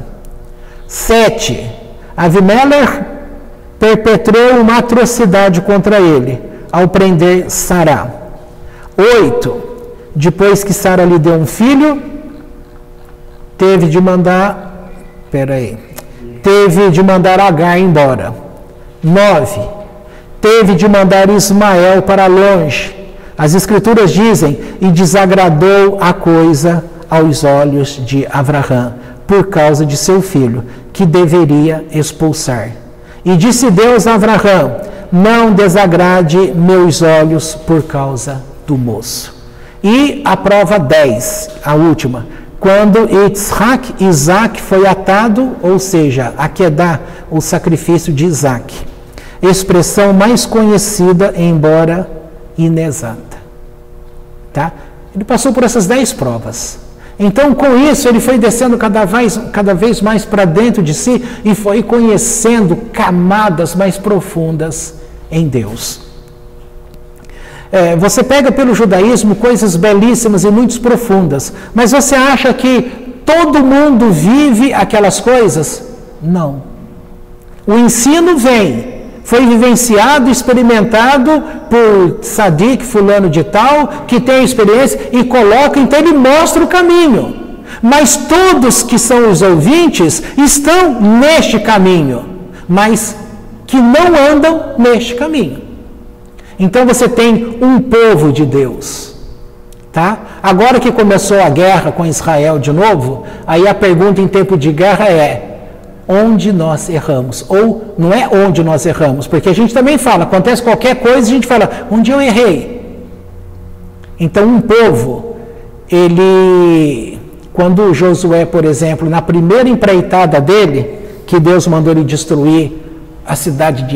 7. Avimelech perpetrou uma atrocidade contra ele, ao prender Sará. 8. Depois que Sara lhe deu um filho, teve de mandar Agar embora. 9. Teve de mandar Ismael para longe. As Escrituras dizem, e desagradou a coisa aos olhos de Abraão, por causa de seu filho, que deveria expulsar. E disse Deus a Abraão, não desagrade meus olhos por causa do moço. E a prova 10, a última, quando Isaac foi atado, ou seja, Akedá, o sacrifício de Isaac. Expressão mais conhecida, embora inexata. Tá? Ele passou por essas 10 provas. Então, com isso, ele foi descendo cada vez mais para dentro de si e foi conhecendo camadas mais profundas em Deus. Você pega pelo judaísmo coisas belíssimas e muito profundas, mas você acha que todo mundo vive aquelas coisas? Não. O ensino foi vivenciado, experimentado por Sadik, fulano de tal, que tem experiência e coloca, então ele mostra o caminho. Mas todos que são os ouvintes estão neste caminho, mas que não andam neste caminho. Então você tem um povo de Deus. Tá? Agora que começou a guerra com Israel de novo, aí a pergunta em tempo de guerra é, onde nós erramos? Ou não é onde nós erramos, porque a gente também fala, acontece qualquer coisa, a gente fala, onde eu errei? Então um povo, quando Josué, por exemplo, na primeira empreitada dele, que Deus mandou ele destruir a cidade de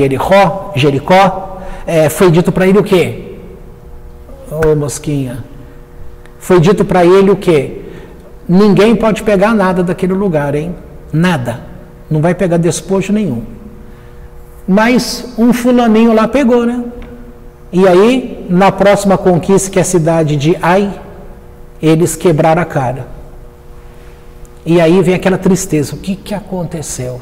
Jericó, foi dito para ele o quê? Ô mosquinha, foi dito para ele o quê? Ninguém pode pegar nada daquele lugar, hein? Nada. Não vai pegar despojo nenhum. Mas um fulaninho lá pegou, né? E aí, na próxima conquista, que é a cidade de Ai, eles quebraram a cara. E aí vem aquela tristeza, o que aconteceu?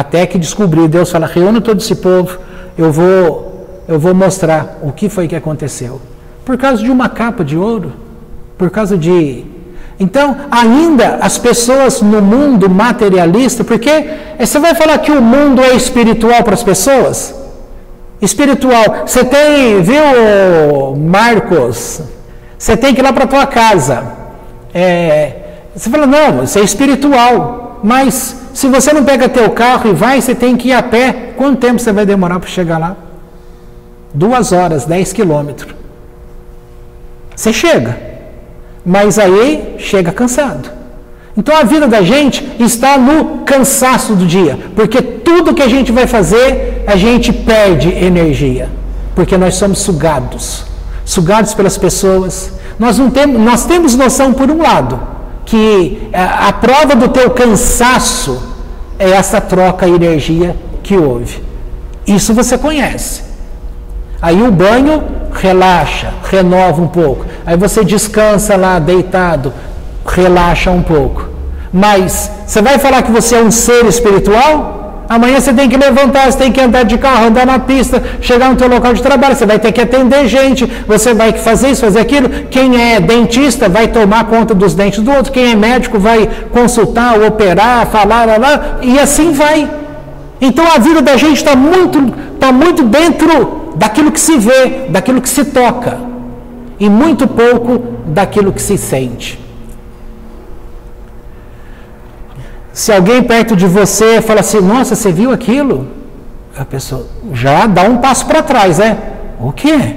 Até que descobriu, Deus fala, reúne todo esse povo, eu vou mostrar o que foi que aconteceu. Por causa de uma capa de ouro, por causa de... Então, ainda as pessoas no mundo materialista, porque você vai falar que o mundo é espiritual para as pessoas? Espiritual. Você tem, viu, Marcos? Você tem que ir lá para a tua casa. Você fala, não, isso é espiritual. Mas se você não pega teu carro e vai, você tem que ir a pé. Quanto tempo você vai demorar para chegar lá? 2 horas, 10 quilômetros. Você chega. Mas aí chega cansado. Então a vida da gente está no cansaço do dia. Porque tudo que a gente vai fazer, a gente perde energia. Porque nós somos sugados. Sugados pelas pessoas. Nós temos noção, por um lado, que a prova do teu cansaço é essa troca de energia que houve. Isso você conhece. Aí o banho relaxa, renova um pouco. Aí você descansa lá, deitado, relaxa um pouco. Mas você vai falar que você é um ser espiritual? Amanhã você tem que levantar, você tem que andar de carro, andar na pista, chegar no teu local de trabalho, você vai ter que atender gente, você vai fazer isso, fazer aquilo. Quem é dentista vai tomar conta dos dentes do outro, quem é médico vai consultar, operar, falar, e assim vai. Então a vida da gente está muito dentro daquilo que se vê, daquilo que se toca, e muito pouco daquilo que se sente. Se alguém perto de você fala assim, nossa, você viu aquilo? A pessoa já dá um passo para trás, né? O quê?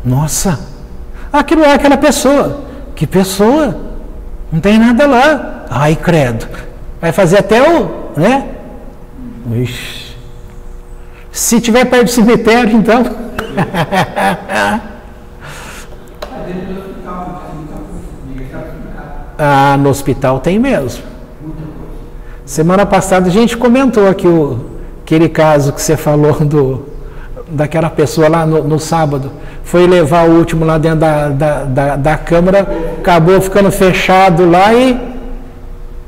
Nossa, aquilo é aquela pessoa. Que pessoa? Não tem nada lá. Ai, credo. Vai fazer até o, né? Ixi. Se tiver perto do cemitério, então. Ah, no hospital tem mesmo. Semana passada a gente comentou aqui aquele caso que você falou daquela pessoa lá no sábado. Foi levar o último lá dentro da câmara, acabou ficando fechado lá e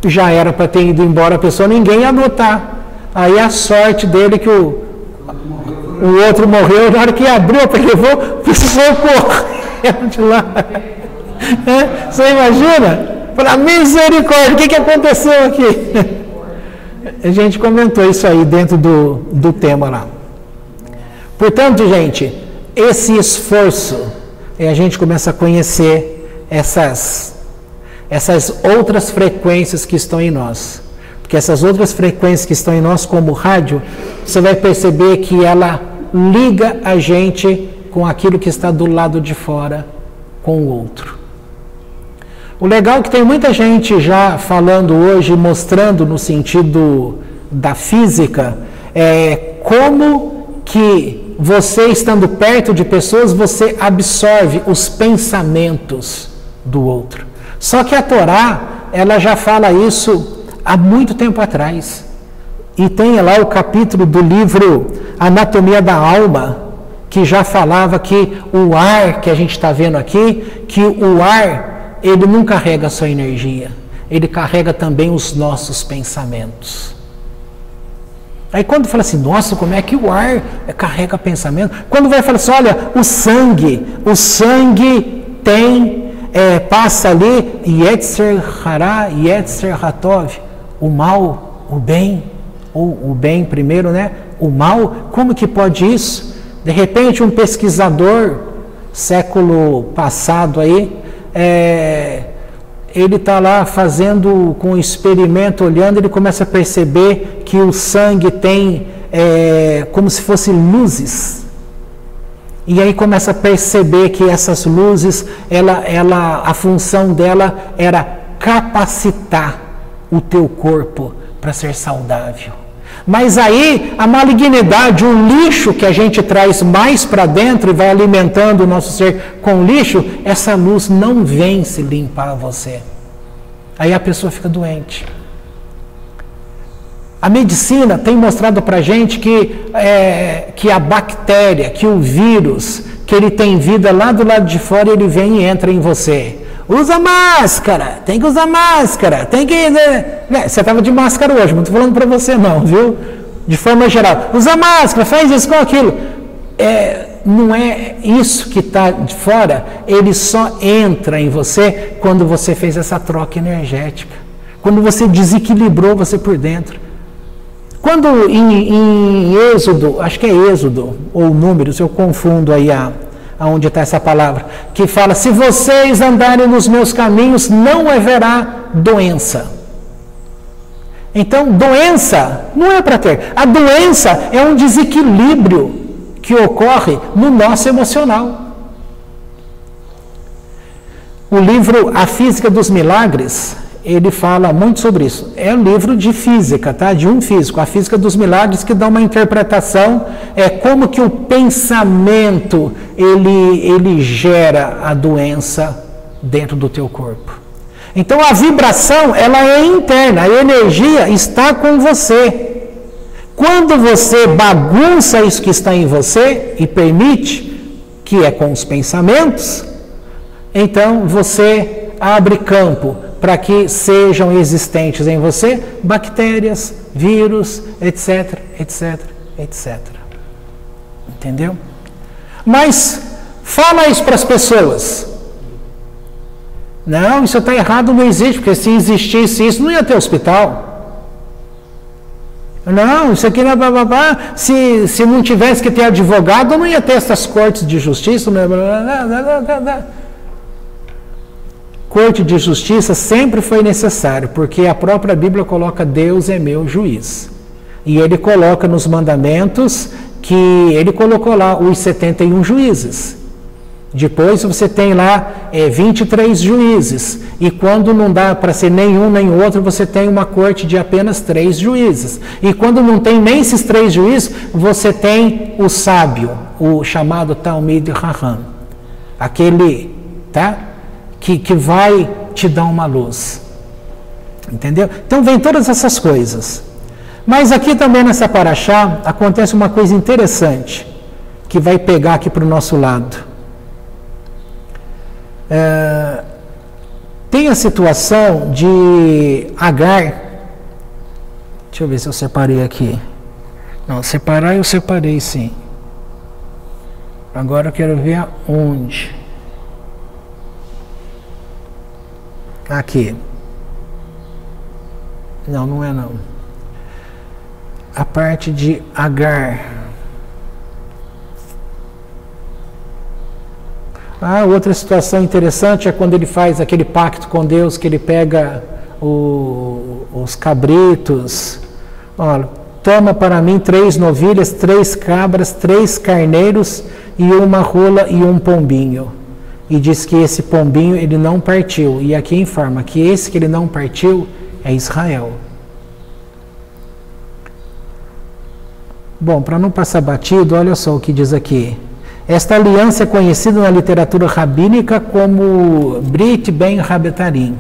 já era para ter ido embora a pessoa, ninguém ia notar. Aí a sorte dele que o outro morreu, na hora que abriu, ele levou, precisou correr de lá. Você imagina? Fala, misericórdia, o que aconteceu aqui? A gente comentou isso aí dentro do tema lá. Portanto, gente, esse esforço, a gente começa a conhecer essas outras frequências que estão em nós. Porque essas outras frequências que estão em nós, como o rádio, você vai perceber que ela liga a gente com aquilo que está do lado de fora, com o outro. O legal é que tem muita gente já falando hoje, mostrando no sentido da física, como que você estando perto de pessoas, você absorve os pensamentos do outro. Só que a Torá, ela já fala isso há muito tempo atrás. E tem lá o capítulo do livro Anatomia da Alma, que já falava que o ar que a gente está vendo aqui, que o ar ele não carrega só energia, ele carrega também os nossos pensamentos. Aí quando fala assim, nossa, como é que o ar carrega pensamento? Quando vai falar assim, olha, o sangue tem, passa ali, Yetzer Hará, Yetzer Hatov, o mal, o bem, ou o bem primeiro, né? O mal, como que pode isso? De repente um pesquisador, século passado aí, ele está lá fazendo com um experimento, olhando, ele começa a perceber que o sangue tem como se fossem luzes. E aí começa a perceber que essas luzes, a função dela era capacitar o teu corpo para ser saudável. Mas aí a malignidade, o lixo que a gente traz mais para dentro e vai alimentando o nosso ser com lixo, essa luz não vem se limpar você. Aí a pessoa fica doente. A medicina tem mostrado para a gente que a bactéria, que o vírus, que ele tem vida lá do lado de fora, ele vem e entra em você. usa máscara, tem que usar máscara, tem que... Você estava de máscara hoje, não estou falando para você não, viu? De forma geral, usa máscara, faz isso com aquilo. Não é isso que está de fora, ele só entra em você quando você fez essa troca energética, quando você desequilibrou você por dentro. Quando em Êxodo, acho que é Êxodo ou Números, eu confundo aí aonde está essa palavra, que fala, se vocês andarem nos meus caminhos, não haverá doença. Então, doença não é para ter. A doença é um desequilíbrio que ocorre no nosso emocional. O livro A Física dos Milagres, ele fala muito sobre isso. É um livro de física, tá? De um físico. A Física dos Milagres, que dá uma interpretação, como que o pensamento, ele gera a doença dentro do teu corpo. Então, a vibração, ela é interna, a energia está com você. Quando você bagunça isso que está em você e permite, que é com os pensamentos, então você abre campo para que sejam existentes em você bactérias, vírus, etc, etc, etc. Entendeu? Mas fala isso para as pessoas. Não, isso está errado, não existe, porque se existisse isso, não ia ter hospital. Não, isso aqui não é se não tivesse que ter advogado, não ia ter essas cortes de justiça. Corte de justiça sempre foi necessário, porque a própria Bíblia coloca Deus é meu juiz. E ele coloca nos mandamentos que ele colocou lá os 71 juízes. Depois você tem lá 23 juízes. E quando não dá para ser nenhum nem outro, você tem uma corte de apenas 3 juízes. E quando não tem nem esses 3 juízes, você tem o sábio, o chamado Talmid Raham. Aquele, tá? Que vai te dar uma luz. Entendeu? Então vem todas essas coisas. Mas aqui também nessa paraxá acontece uma coisa interessante, que vai pegar aqui para o nosso lado. Tem a situação de Agar. Deixa eu ver se eu separei aqui. Não, separar eu separei sim. Agora eu quero ver onde. Aqui. Não, não é não. A parte de Agar. Outra situação interessante é quando ele faz aquele pacto com Deus, que ele pega os cabritos. Olha, toma para mim 3 novilhas, 3 cabras, 3 carneiros e uma rola e um pombinho. E diz que esse pombinho ele não partiu. E aqui informa que esse que ele não partiu é Israel. Bom, para não passar batido, olha só o que diz aqui. Esta aliança é conhecida na literatura rabínica como Brit Ben Rabetarim,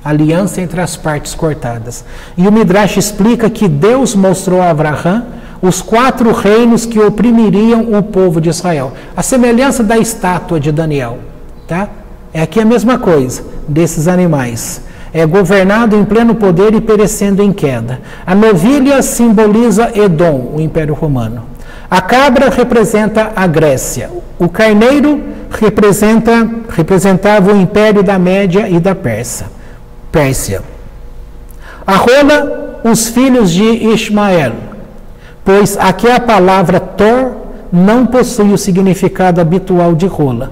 aliança entre as partes cortadas. E o Midrash explica que Deus mostrou a Abraham os 4 reinos que oprimiriam o povo de Israel. A semelhança da estátua de Daniel. Tá? É aqui a mesma coisa desses animais. É governado em pleno poder e perecendo em queda. A novilha simboliza Edom, o Império Romano. A cabra representa a Grécia. O carneiro representava o Império da Média e da Pérsia. A rola, os filhos de Ismael, pois aqui a palavra Tor não possui o significado habitual de rola,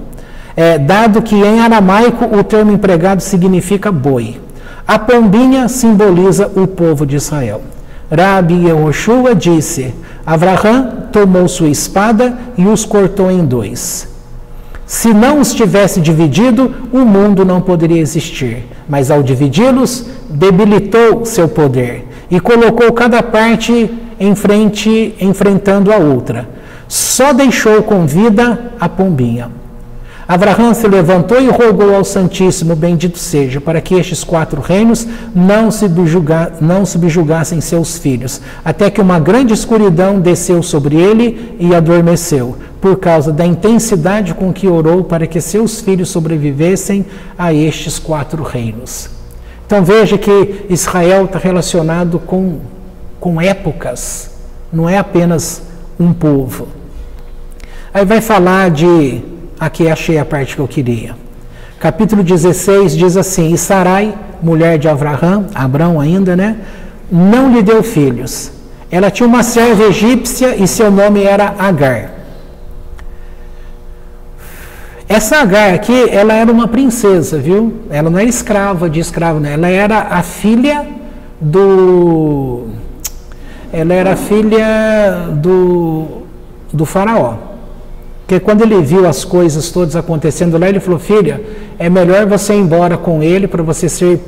dado que em aramaico o termo empregado significa boi. A pombinha simboliza o povo de Israel. Rabi Yehoshua disse: Abraham tomou sua espada e os cortou em 2. Se não os tivesse dividido, o mundo não poderia existir. Mas ao dividi-los, debilitou seu poder e colocou cada parte enfrentando a outra. Só deixou com vida a pombinha. Abraham se levantou e rogou ao Santíssimo, bendito seja, para que estes 4 reinos não subjugassem seus filhos, até que uma grande escuridão desceu sobre ele e adormeceu. por causa da intensidade com que orou para que seus filhos sobrevivessem a estes 4 reinos. Então veja que Israel está relacionado com épocas, não é apenas um povo. Aí vai falar de... Aqui achei a parte que eu queria. Capítulo 16 diz assim: E Sarai, mulher de Abrão ainda, né? Não lhe deu filhos. Ela tinha uma serva egípcia e seu nome era Agar. Essa Agar aqui, ela era uma princesa, viu? Ela não era escrava de escravo, né? Ela era a filha do... Ela era a filha do faraó. Porque quando ele viu as coisas todas acontecendo lá, ele falou: filha, é melhor você ir embora com ele para você ser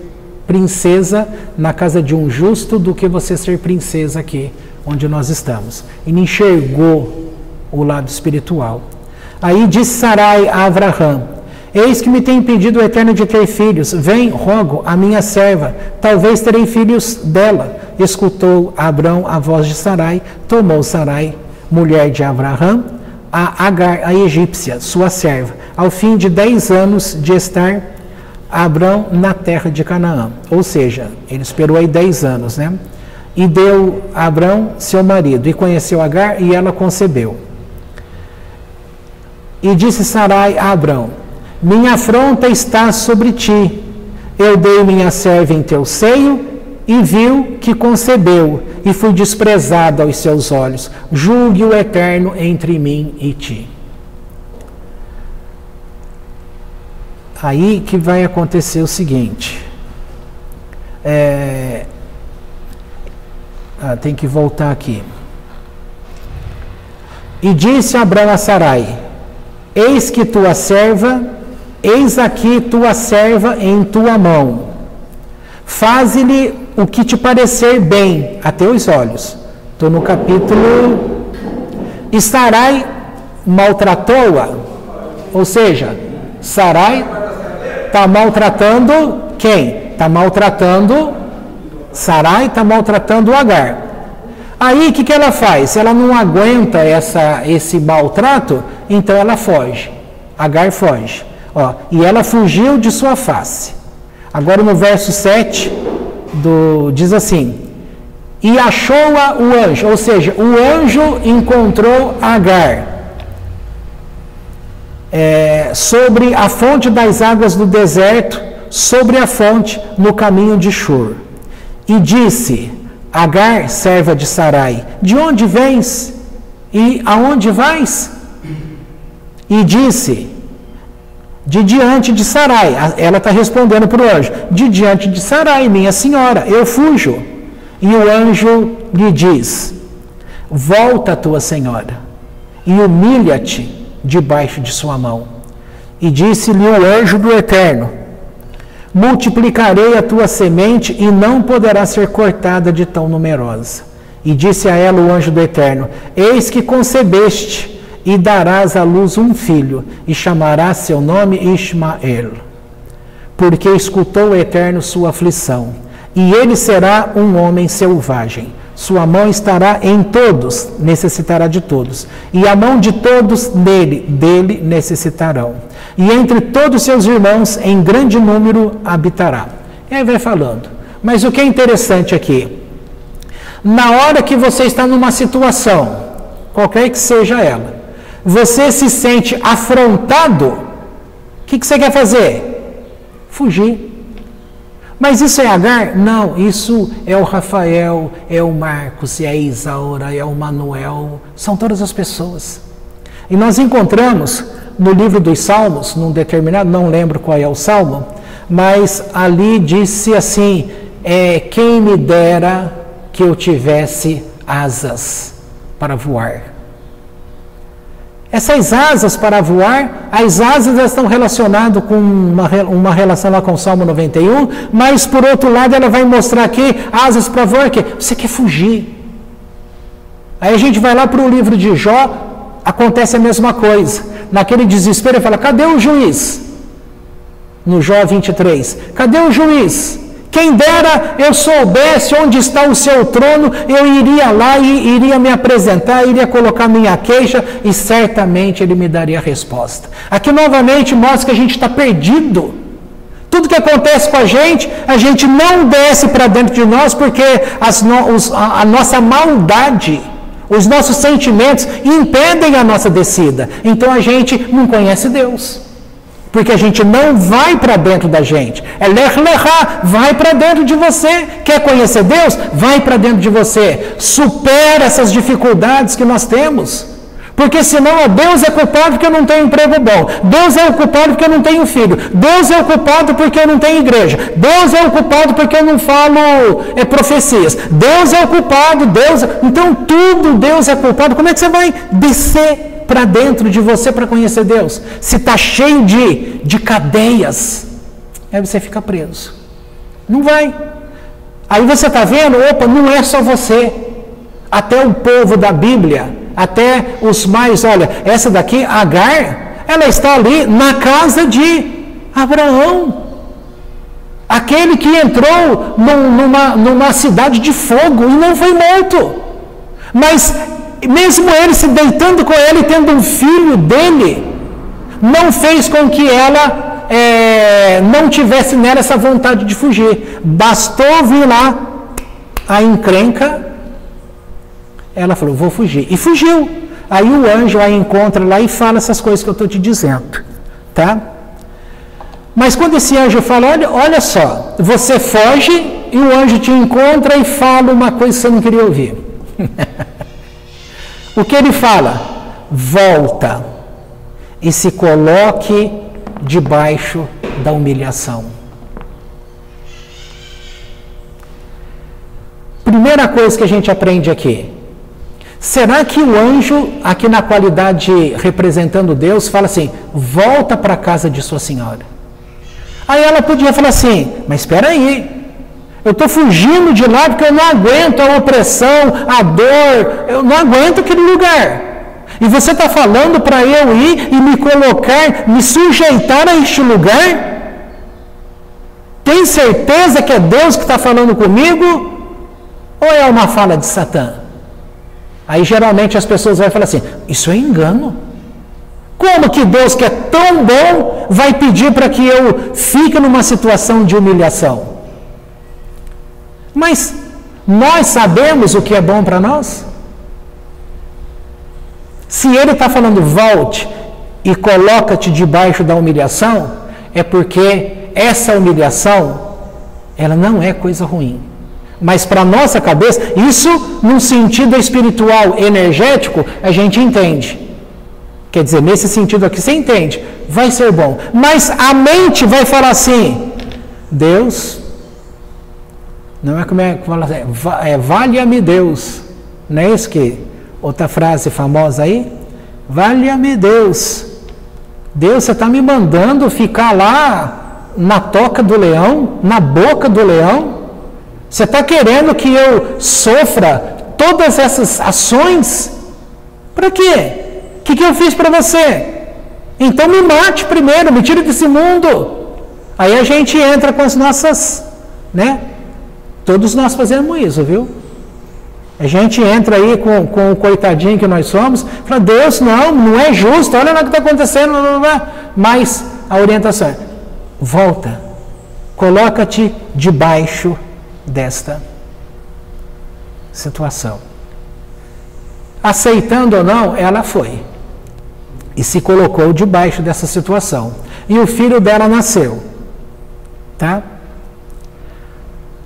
princesa na casa de um justo do que você ser princesa aqui, onde nós estamos. E não enxergou o lado espiritual. Aí disse Sarai a Abraham: Eis que me tem impedido o Eterno de ter filhos. Vem, rogo, a minha serva, talvez terei filhos dela. Escutou Abrão a voz de Sarai, tomou Sarai, mulher de Abraham, a Agar, a egípcia, sua serva, ao fim de 10 anos de estar Abrão na terra de Canaã. Ou seja, ele esperou aí 10 anos, né? E deu a Abrão seu marido, e conheceu Agar, e ela concebeu. E disse Sarai a Abrão: Minha afronta está sobre ti. Eu dei minha serva em teu seio, e viu que concebeu, e fui desprezada aos seus olhos. Julgue o Eterno entre mim e ti. Aí que vai acontecer o seguinte. Tem que voltar aqui. E disse Abrão a Sarai: Eis que tua serva, eis aqui tua serva em tua mão. Faze-lhe o que te parecer bem a teus olhos. Estou no capítulo... E Sarai maltratou-a. Ou seja, Sarai está maltratando quem? Está maltratando... Sarai está maltratando Agar. Aí o que ela faz? Ela não aguenta esse maltrato, então ela foge. Agar foge. E ela fugiu de sua face. Agora no verso 7, diz assim: E achou-a o anjo, ou seja, o anjo encontrou Agar sobre a fonte das águas do deserto, sobre a fonte no caminho de Shur. E disse: Agar, serva de Sarai, de onde vens e aonde vais? E disse: De diante de Sarai. Ela está respondendo para o anjo: De diante de Sarai, minha senhora, eu fujo. E o anjo lhe diz: Volta, tua senhora, e humilha-te debaixo de sua mão. E disse-lhe o anjo do Eterno: Multiplicarei a tua semente e não poderá ser cortada de tão numerosa. E disse a ela o anjo do Eterno: Eis que concebeste e darás à luz um filho, e chamarás seu nome Ismael, porque escutou o Eterno sua aflição, e ele será um homem selvagem. Sua mão estará em todos, necessitará de todos, e a mão de todos dele necessitarão. E entre todos seus irmãos, em grande número, habitará. E aí vai falando. Mas o que é interessante aqui, na hora que você está numa situação, qualquer que seja ela, você se sente afrontado, o que você quer fazer? Fugir. Mas isso é Agar? Não, isso é o Rafael, é o Marcos, é a Isaura, é o Manuel, são todas as pessoas. E nós encontramos no livro dos Salmos, num determinado, não lembro qual é o Salmo, mas ali disse assim: quem me dera que eu tivesse asas para voar. Essas asas para voar, as asas estão relacionadas com uma relação lá com o Salmo 91, mas por outro lado ela vai mostrar aqui, asas para voar, que você quer fugir. Aí a gente vai lá para o livro de Jó, acontece a mesma coisa. Naquele desespero ele fala: cadê o juiz? No Jó 23, cadê o juiz Quem dera eu soubesse onde está o seu trono, eu iria lá e iria me apresentar, iria colocar minha queixa e certamente ele me daria a resposta. Aqui novamente mostra que a gente está perdido. Tudo que acontece com a gente não desce para dentro de nós porque a nossa maldade, os nossos sentimentos impedem a nossa descida. Então a gente não conhece Deus. Porque a gente não vai para dentro da gente. É lech lechá, vai para dentro de você. Quer conhecer Deus? Vai para dentro de você. Supera essas dificuldades que nós temos. Porque senão Deus é culpado porque eu não tenho emprego bom. Deus é o culpado porque eu não tenho filho. Deus é o culpado porque eu não tenho igreja. Deus é o culpado porque eu não falo profecias. Deus é o culpado, Então tudo Deus é culpado. Como é que você vai descer para dentro de você para conhecer Deus? Se está cheio de cadeias, aí você fica preso. Não vai. Aí você está vendo, não é só você. Até o povo da Bíblia, até os mais, olha, essa daqui, Agar, ela está ali na casa de Abraão. Aquele que entrou numa cidade de fogo e não foi morto. Mas mesmo ele se deitando com ela e tendo um filho dele, não fez com que ela não tivesse nela essa vontade de fugir. Bastou vir lá a encrenca, ela falou, vou fugir. E fugiu. Aí o anjo a encontra lá e fala essas coisas que eu estou te dizendo. Tá? Mas quando esse anjo fala, olha só, você foge e o anjo te encontra e fala uma coisa que você não queria ouvir. O que ele fala? Volta e se coloque debaixo da humilhação. Primeira coisa que a gente aprende aqui. Será que o anjo, aqui na qualidade representando Deus, fala assim, volta para a casa de sua senhora? Aí ela podia falar assim, mas espera aí, eu estou fugindo de lá porque eu não aguento a opressão, a dor, eu não aguento aquele lugar. E você está falando para eu ir e me colocar, me sujeitar a este lugar? Tem certeza que é Deus que está falando comigo? Ou é uma fala de Satã? Aí geralmente as pessoas vão falar assim, isso é engano. Como que Deus, que é tão bom, vai pedir para que eu fique numa situação de humilhação? Mas nós sabemos o que é bom para nós? Se ele está falando volte e coloca-te debaixo da humilhação, é porque essa humilhação, ela não é coisa ruim. Mas para a nossa cabeça, isso num sentido espiritual, energético, a gente entende. Quer dizer, nesse sentido aqui, você entende, vai ser bom. Mas a mente vai falar assim, Deus, não é como é que fala assim, valha-me Deus. Não é isso que, outra frase famosa aí? Valha-me Deus. Deus, você está me mandando ficar lá na toca do leão, na boca do leão? Você está querendo que eu sofra todas essas ações? Para quê? O que eu fiz para você? Então me mate primeiro, me tire desse mundo. Aí a gente entra com as nossas, né? Todos nós fazemos isso, viu? A gente entra aí com o coitadinho que nós somos, fala, Deus, não é justo, olha lá o que está acontecendo. Mas a orientação é, volta, coloca-te debaixo desta situação. Aceitando ou não, ela foi e se colocou debaixo dessa situação. E o filho dela nasceu. Tá?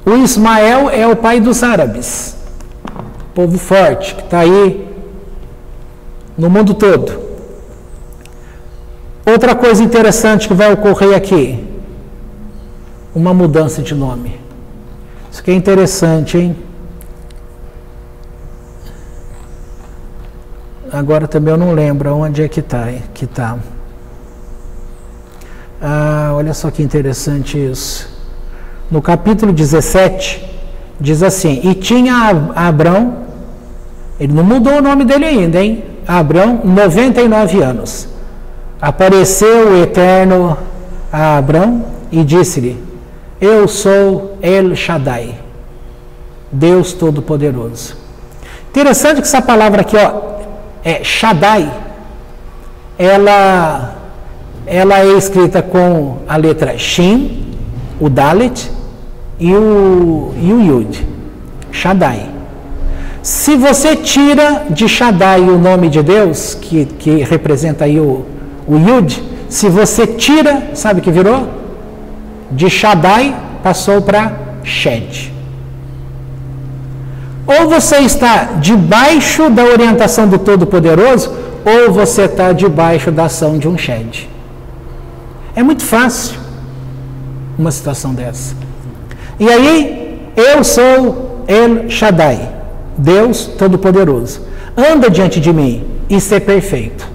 O Ismael é o pai dos árabes, povo forte, que está aí no mundo todo. Outra coisa interessante que vai ocorrer aqui, uma mudança de nome. Isso aqui é interessante, hein? Agora também eu não lembro onde é que está. Olha só que interessante isso. No capítulo 17, diz assim, e tinha Abrão, ele não mudou o nome dele ainda, hein? Abrão, 99 anos. Apareceu o Eterno a Abrão e disse-lhe, Eu sou El Shaddai, Deus Todo-Poderoso. Interessante que essa palavra aqui, ó, é Shaddai, ela é escrita com a letra Shin, o Dalet e o Yud. Shaddai. Se você tira de Shaddai o nome de Deus, que representa aí o Yud, se você tira, sabe o que virou? De Shaddai passou para Shed. Ou você está debaixo da orientação do Todo-Poderoso, ou você está debaixo da ação de um Shed. É muito fácil uma situação dessa. E aí, eu sou El Shaddai, Deus Todo-Poderoso. Anda diante de mim e ser perfeito.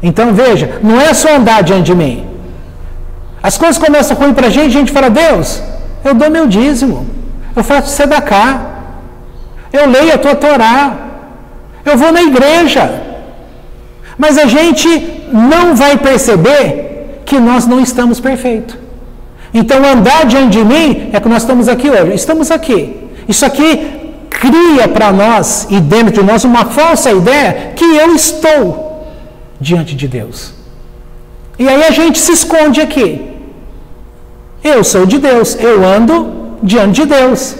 Então veja, não é só andar diante de mim. As coisas começam ruim para a gente fala, Deus, eu dou meu dízimo, eu faço sedacá, eu leio a tua Torá, eu vou na igreja. Mas a gente não vai perceber que nós não estamos perfeitos. Então andar diante de mim é que nós estamos aqui hoje. Estamos aqui. Isso aqui cria para nós e dentro de nós uma falsa ideia que eu estou diante de Deus. E aí a gente se esconde aqui. Eu sou de Deus, eu ando diante de Deus.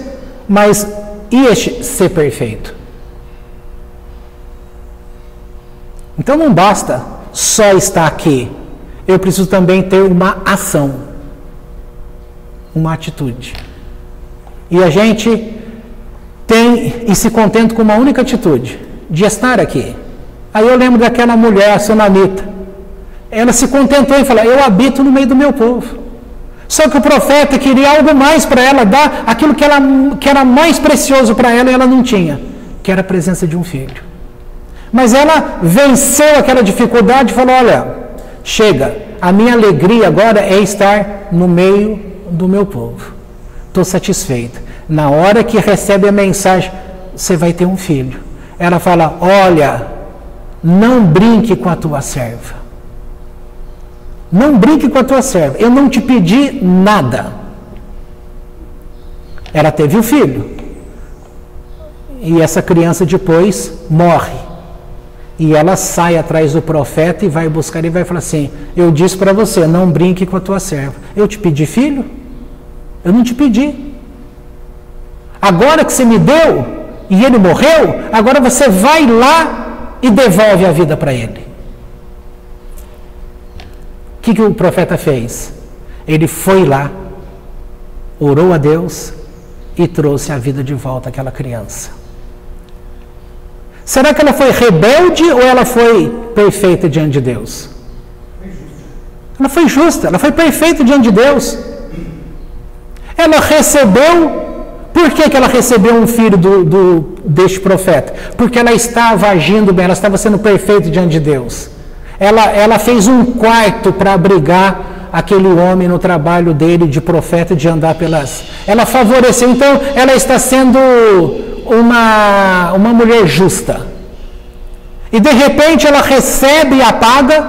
Mas e este ser perfeito? Então não basta só estar aqui. Eu preciso também ter uma ação, uma atitude. E a gente tem e se contenta com uma única atitude, de estar aqui. Aí eu lembro daquela mulher, a sunamita. Ela se contentou em falar, eu habito no meio do meu povo. Só que o profeta queria algo mais para ela, dar aquilo que era mais precioso para ela e ela não tinha, que era a presença de um filho. Mas ela venceu aquela dificuldade e falou, olha, chega, a minha alegria agora é estar no meio do meu povo. Estou satisfeita. Na hora que recebe a mensagem, você vai ter um filho. Ela fala, olha, não brinque com a tua serva. Não brinque com a tua serva. Eu não te pedi nada. Ela teve o filho. E essa criança depois morre. E ela sai atrás do profeta e vai buscar e vai falar assim, eu disse para você, não brinque com a tua serva. Eu te pedi filho? Eu não te pedi. Agora que você me deu e ele morreu, agora você vai lá e devolve a vida para ele. O que o profeta fez? Ele foi lá, orou a Deus e trouxe a vida de volta àquela criança. Será que ela foi rebelde ou ela foi perfeita diante de Deus? Ela foi justa, ela foi perfeita diante de Deus. Ela recebeu. Por que ela recebeu um filho deste profeta? Porque ela estava agindo bem, ela estava sendo perfeita diante de Deus. Ela fez um quarto para abrigar aquele homem no trabalho dele de profeta, de andar pelas... Ela favoreceu, então ela está sendo uma mulher justa. E de repente ela recebe e apaga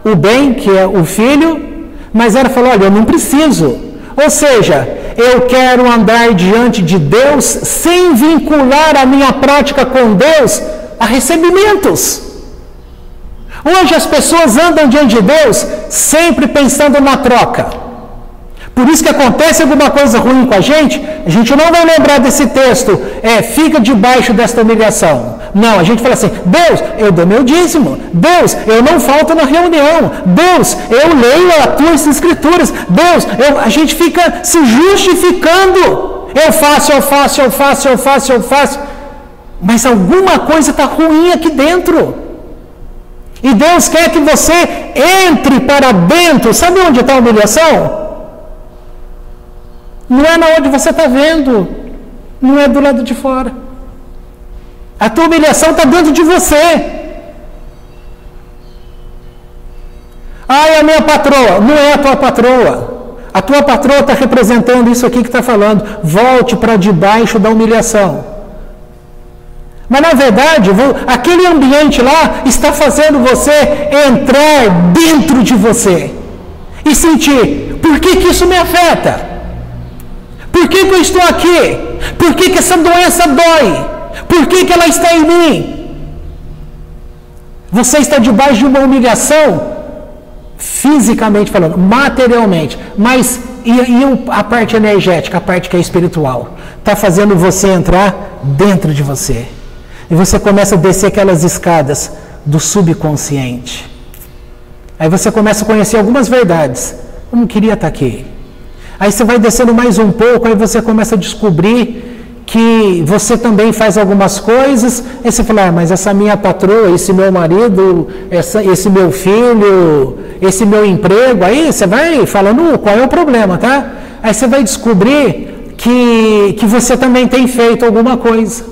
o bem, que é o filho, mas ela falou, olha, eu não preciso. Ou seja, eu quero andar diante de Deus sem vincular a minha prática com Deus a recebimentos. Hoje as pessoas andam diante de Deus sempre pensando na troca. Por isso que acontece alguma coisa ruim com a gente não vai lembrar desse texto, fica debaixo desta humilhação. Não, a gente fala assim, Deus, eu dou meu dízimo. Deus, eu não falto na reunião. Deus, eu leio as tuas escrituras. Deus, a gente fica se justificando. Eu faço. Mas alguma coisa está ruim aqui dentro. E Deus quer que você entre para dentro. Sabe onde está a humilhação? Não é na onde você está vendo. Não é do lado de fora. A tua humilhação está dentro de você. Ai, a minha patroa. Não é a tua patroa. A tua patroa está representando isso aqui que está falando. Volte para debaixo da humilhação. Mas na verdade, aquele ambiente lá está fazendo você entrar dentro de você. E sentir, por que isso me afeta? Por que eu estou aqui? Por que essa doença dói? Por que ela está em mim? Você está debaixo de uma humilhação, fisicamente falando, materialmente, mas e a parte energética, a parte que é espiritual? Está fazendo você entrar dentro de você. E você começa a descer aquelas escadas do subconsciente. Aí você começa a conhecer algumas verdades. Eu não queria estar aqui. Aí você vai descendo mais um pouco, aí você começa a descobrir que você também faz algumas coisas, aí você fala, mas essa minha patroa, esse meu marido, esse meu filho, esse meu emprego, aí você vai falando qual é o problema, tá? Aí você vai descobrir que você também tem feito alguma coisa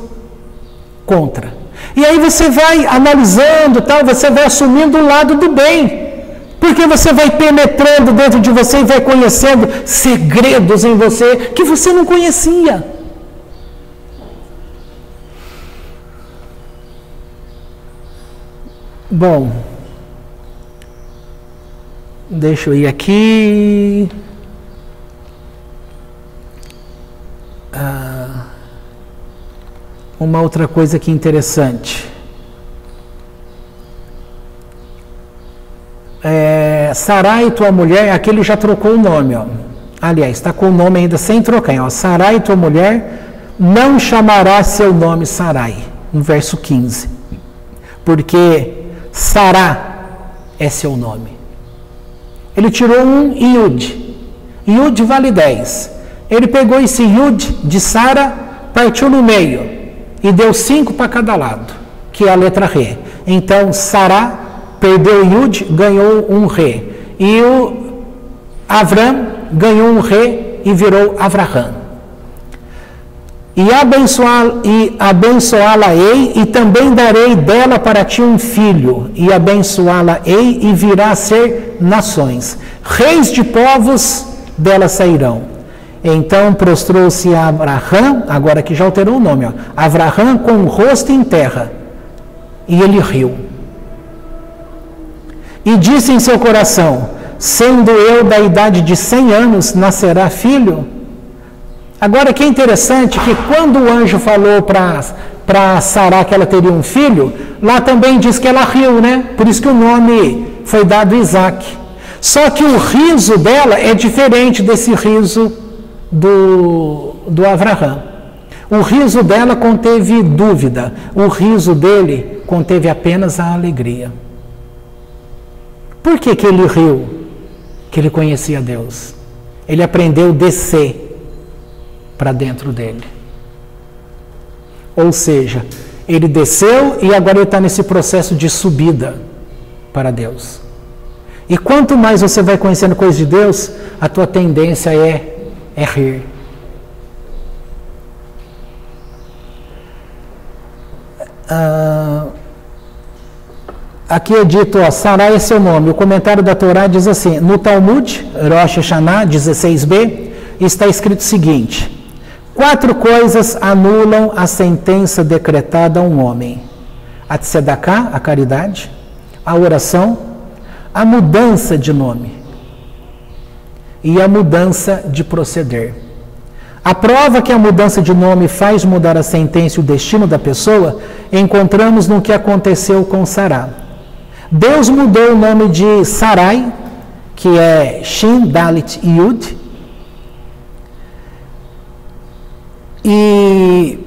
contra. E aí você vai analisando, tal, você vai assumindo o lado do bem. Porque você vai penetrando dentro de você e vai conhecendo segredos em você que você não conhecia. Bom, deixa eu ir aqui. Uma outra coisa aqui interessante. Sarai, tua mulher, aqui ele já trocou o nome, ó. Aliás, está com o nome ainda sem trocar, ó. Sarai, tua mulher, não chamará seu nome Sarai, no verso 15. Porque Sará é seu nome. Ele tirou um Yud. Yud vale 10. Ele pegou esse Yud de Sara, partiu no meio e deu 5 para cada lado, que é a letra Re. Então, Sará perdeu o Yud, ganhou um Re. E o Avram ganhou um Re e virou Avraham. E abençoá-la-ei, e também darei dela para ti um filho, e abençoá-la-ei, e virá a ser nações. Reis de povos dela sairão. Então prostrou-se Abraham, agora que já alterou o nome, ó, Abraham com o rosto em terra, e ele riu. E disse em seu coração, sendo eu da idade de 100 anos, nascerá filho? Agora que é interessante que quando o anjo falou para Sará que ela teria um filho, lá também diz que ela riu, né? Por isso que o nome foi dado Isaac. Só que o riso dela é diferente desse riso do Avraham. O riso dela conteve dúvida, o riso dele conteve apenas a alegria. Por que ele riu? Que ele conhecia Deus. Ele aprendeu a descer para dentro dele. Ou seja, ele desceu e agora ele está nesse processo de subida para Deus. E quanto mais você vai conhecendo coisas de Deus, a tua tendência é rir. Aqui é dito, Sarai é seu nome. O comentário da Torá diz assim, no Talmud, Rosh Hashanah 16b, está escrito o seguinte, 4 coisas anulam a sentença decretada a um homem. A tzedakah, a caridade, a oração, a mudança de nome e a mudança de proceder. A prova que a mudança de nome faz mudar a sentença e o destino da pessoa, encontramos no que aconteceu com Sará. Deus mudou o nome de Sarai, que é Shin, Dalit e Yud, e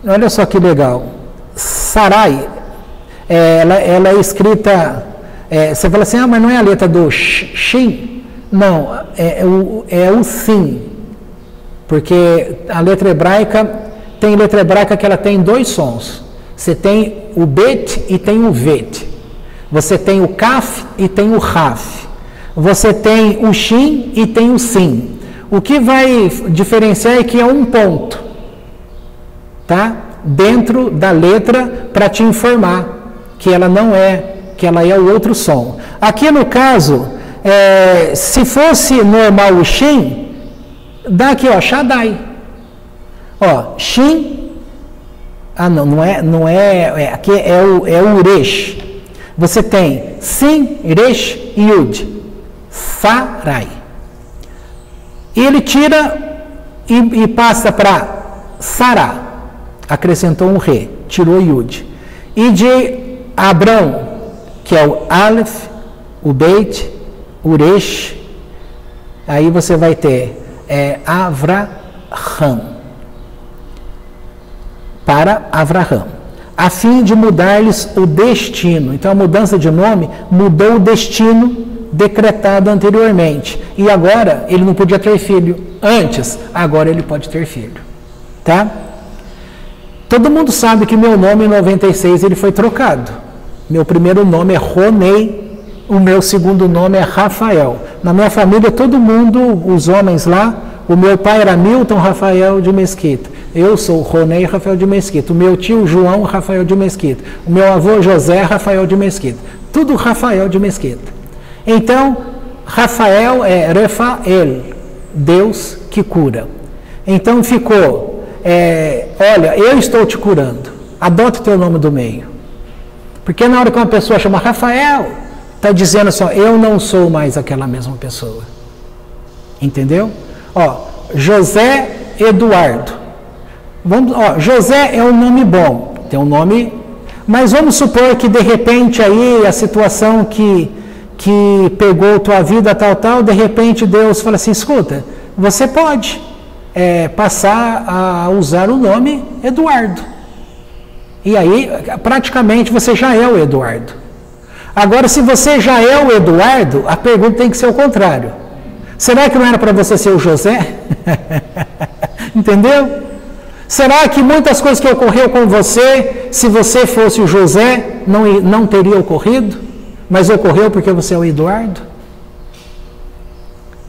olha só que legal, Sarai, ela é escrita, você fala assim, mas não é a letra do Shin? Não, é o Sim, porque a letra hebraica, tem letra hebraica que ela tem 2 sons, você tem o Bet e tem o Vet, você tem o Kaf e tem o Raf, você tem o Shin e tem o Sim. O que vai diferenciar é que é um ponto, tá? Dentro da letra para te informar que ela não é, que ela é o outro som. Aqui no caso, se fosse normal o Shin, dá aqui, ó, Shaddai. Ó, Shin, aqui é o Uresh. Você tem Sim, Resh e Yud. Sarai. E ele tira e passa para Sará, acrescentou um Re, tirou Yud. E de Abrão, que é o Aleph, o Beit, o Resh, aí você vai ter Avraham, para Avraham, a fim de mudar-lhes o destino. Então a mudança de nome mudou o destino decretado anteriormente. E agora ele não podia ter filho antes, agora ele pode ter filho. Tá? Todo mundo sabe que meu nome em 96 ele foi trocado. Meu primeiro nome é Ronei, o meu segundo nome é Rafael. Na minha família, todo mundo, os homens lá, o meu pai era Milton Rafael de Mesquita. Eu sou Ronei Rafael de Mesquita. O meu tio João Rafael de Mesquita. O meu avô José Rafael de Mesquita. Tudo Rafael de Mesquita. Então, Rafael é Refael, Deus que cura. Então ficou, olha, eu estou te curando. Adota o teu nome do meio. Porque na hora que uma pessoa chama Rafael, está dizendo assim, ó, eu não sou mais aquela mesma pessoa. Entendeu? Ó, José Eduardo. José é um nome bom, tem um nome, mas vamos supor que de repente aí a situação que pegou tua vida tal, de repente Deus fala assim, escuta, você pode passar a usar o nome Eduardo. E aí, praticamente, você já é o Eduardo. Agora, se você já é o Eduardo, a pergunta tem que ser o contrário. Será que não era para você ser o José? Entendeu? Será que muitas coisas que ocorreram com você, se você fosse o José, não teria ocorrido? Mas ocorreu porque você é o Eduardo?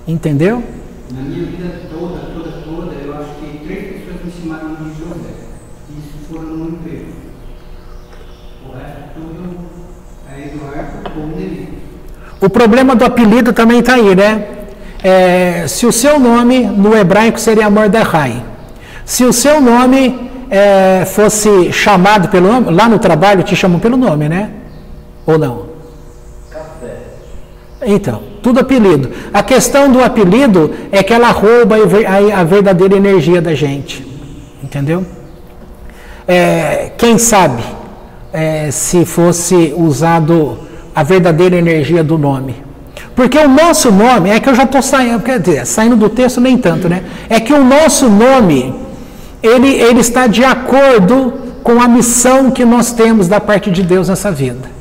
Entendeu? Na minha vida toda, eu acho que 3 pessoas me chamaram de José. Isso foram no emprego. O resto tudo é Eduardo ou Neri. O problema do apelido também está aí, né? Se o seu nome no hebraico seria Mordecai. Se o seu nome fosse chamado pelo nome, lá no trabalho te chamam pelo nome, né? Ou não? Café. Então, tudo apelido. A questão do apelido é que ela rouba a verdadeira energia da gente. Entendeu? Quem sabe se fosse usado a verdadeira energia do nome. Porque o nosso nome, é que eu já estou saindo do texto nem tanto, né? É que o nosso nome, ele está de acordo com a missão que nós temos da parte de Deus nessa vida.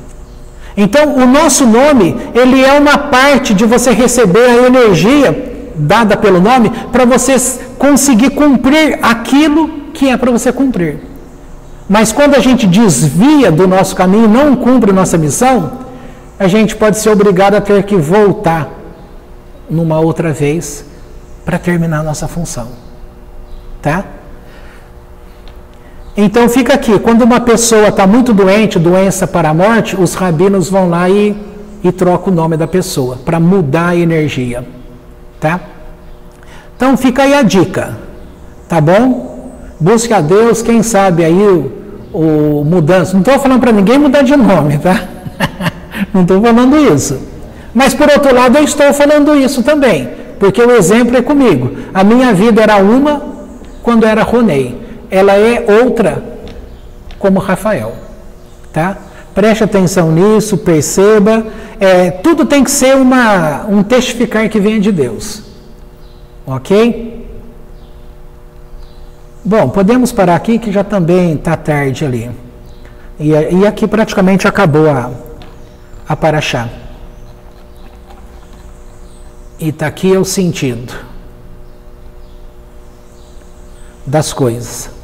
Então, o nosso nome, ele é uma parte de você receber a energia dada pelo nome para você conseguir cumprir aquilo que é para você cumprir. Mas quando a gente desvia do nosso caminho, não cumpre nossa missão, a gente pode ser obrigado a ter que voltar numa outra vez para terminar a nossa função. Tá? Então fica aqui, quando uma pessoa está muito doente, doença para a morte, os rabinos vão lá e trocam o nome da pessoa, para mudar a energia. Tá? Então fica aí a dica, tá bom? Busque a Deus, quem sabe aí o mudança. Não estou falando para ninguém mudar de nome, tá? Não estou falando isso. Mas por outro lado eu estou falando isso também, porque o exemplo é comigo. A minha vida era uma quando era Ronei. Ela é outra como Rafael, tá? Preste atenção nisso, perceba, tudo tem que ser um testificar que venha de Deus, ok? Bom, podemos parar aqui que já também está tarde ali, e aqui praticamente acabou a paraxá, e está aqui é o sentido das coisas.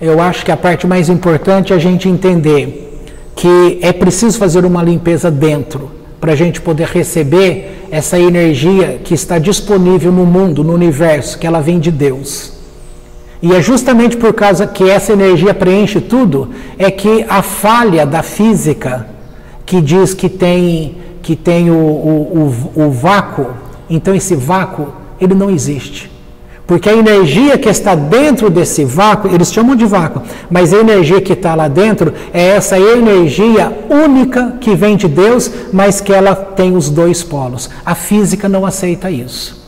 Eu acho que a parte mais importante é a gente entender que é preciso fazer uma limpeza dentro para a gente poder receber essa energia que está disponível no mundo, no universo, que ela vem de Deus. E é justamente por causa que essa energia preenche tudo, é que a falha da física, que diz que tem o vácuo, então esse vácuo, ele não existe. Porque a energia que está dentro desse vácuo, eles chamam de vácuo, mas a energia que está lá dentro é essa energia única que vem de Deus, mas que ela tem os dois polos. A física não aceita isso.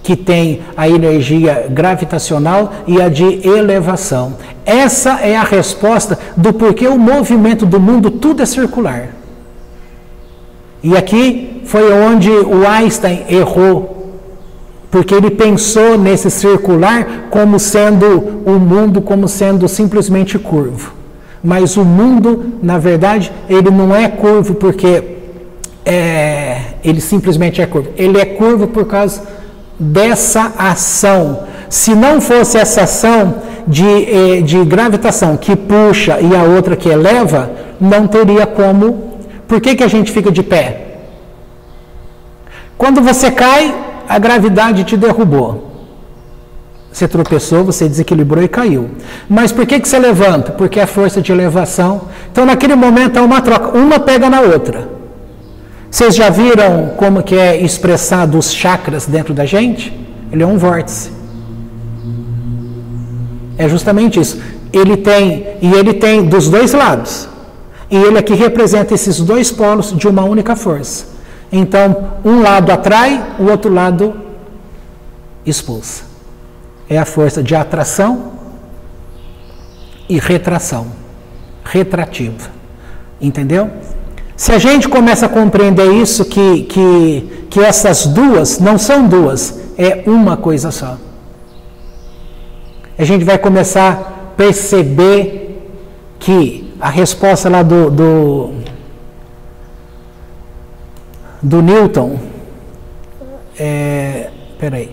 que tem a energia gravitacional e a de elevação. Essa é a resposta do porquê o movimento do mundo tudo é circular. E aqui foi onde o Einstein errou, porque ele pensou nesse circular como sendo o mundo como sendo simplesmente curvo. Mas o mundo, na verdade, ele não é curvo porque ele simplesmente é curvo. Ele é curvo por causa dessa ação. Se não fosse essa ação de gravitação que puxa e a outra que eleva, não teria como. Por que a gente fica de pé? Quando você cai, a gravidade te derrubou. Você tropeçou, você desequilibrou e caiu. Mas por que você levanta? Porque é força de elevação. Então, naquele momento, há uma troca. Uma pega na outra. Vocês já viram como que é expressado os chakras dentro da gente? Ele é um vórtice. É justamente isso. Ele tem dos dois lados. E ele aqui representa esses dois polos de uma única força. Então, um lado atrai, o outro lado expulsa. É a força de atração e retração. Retrativa. Entendeu? Se a gente começa a compreender isso, que essas duas não são duas, é uma coisa só. A gente vai começar a perceber que a resposta lá do Newton, peraí.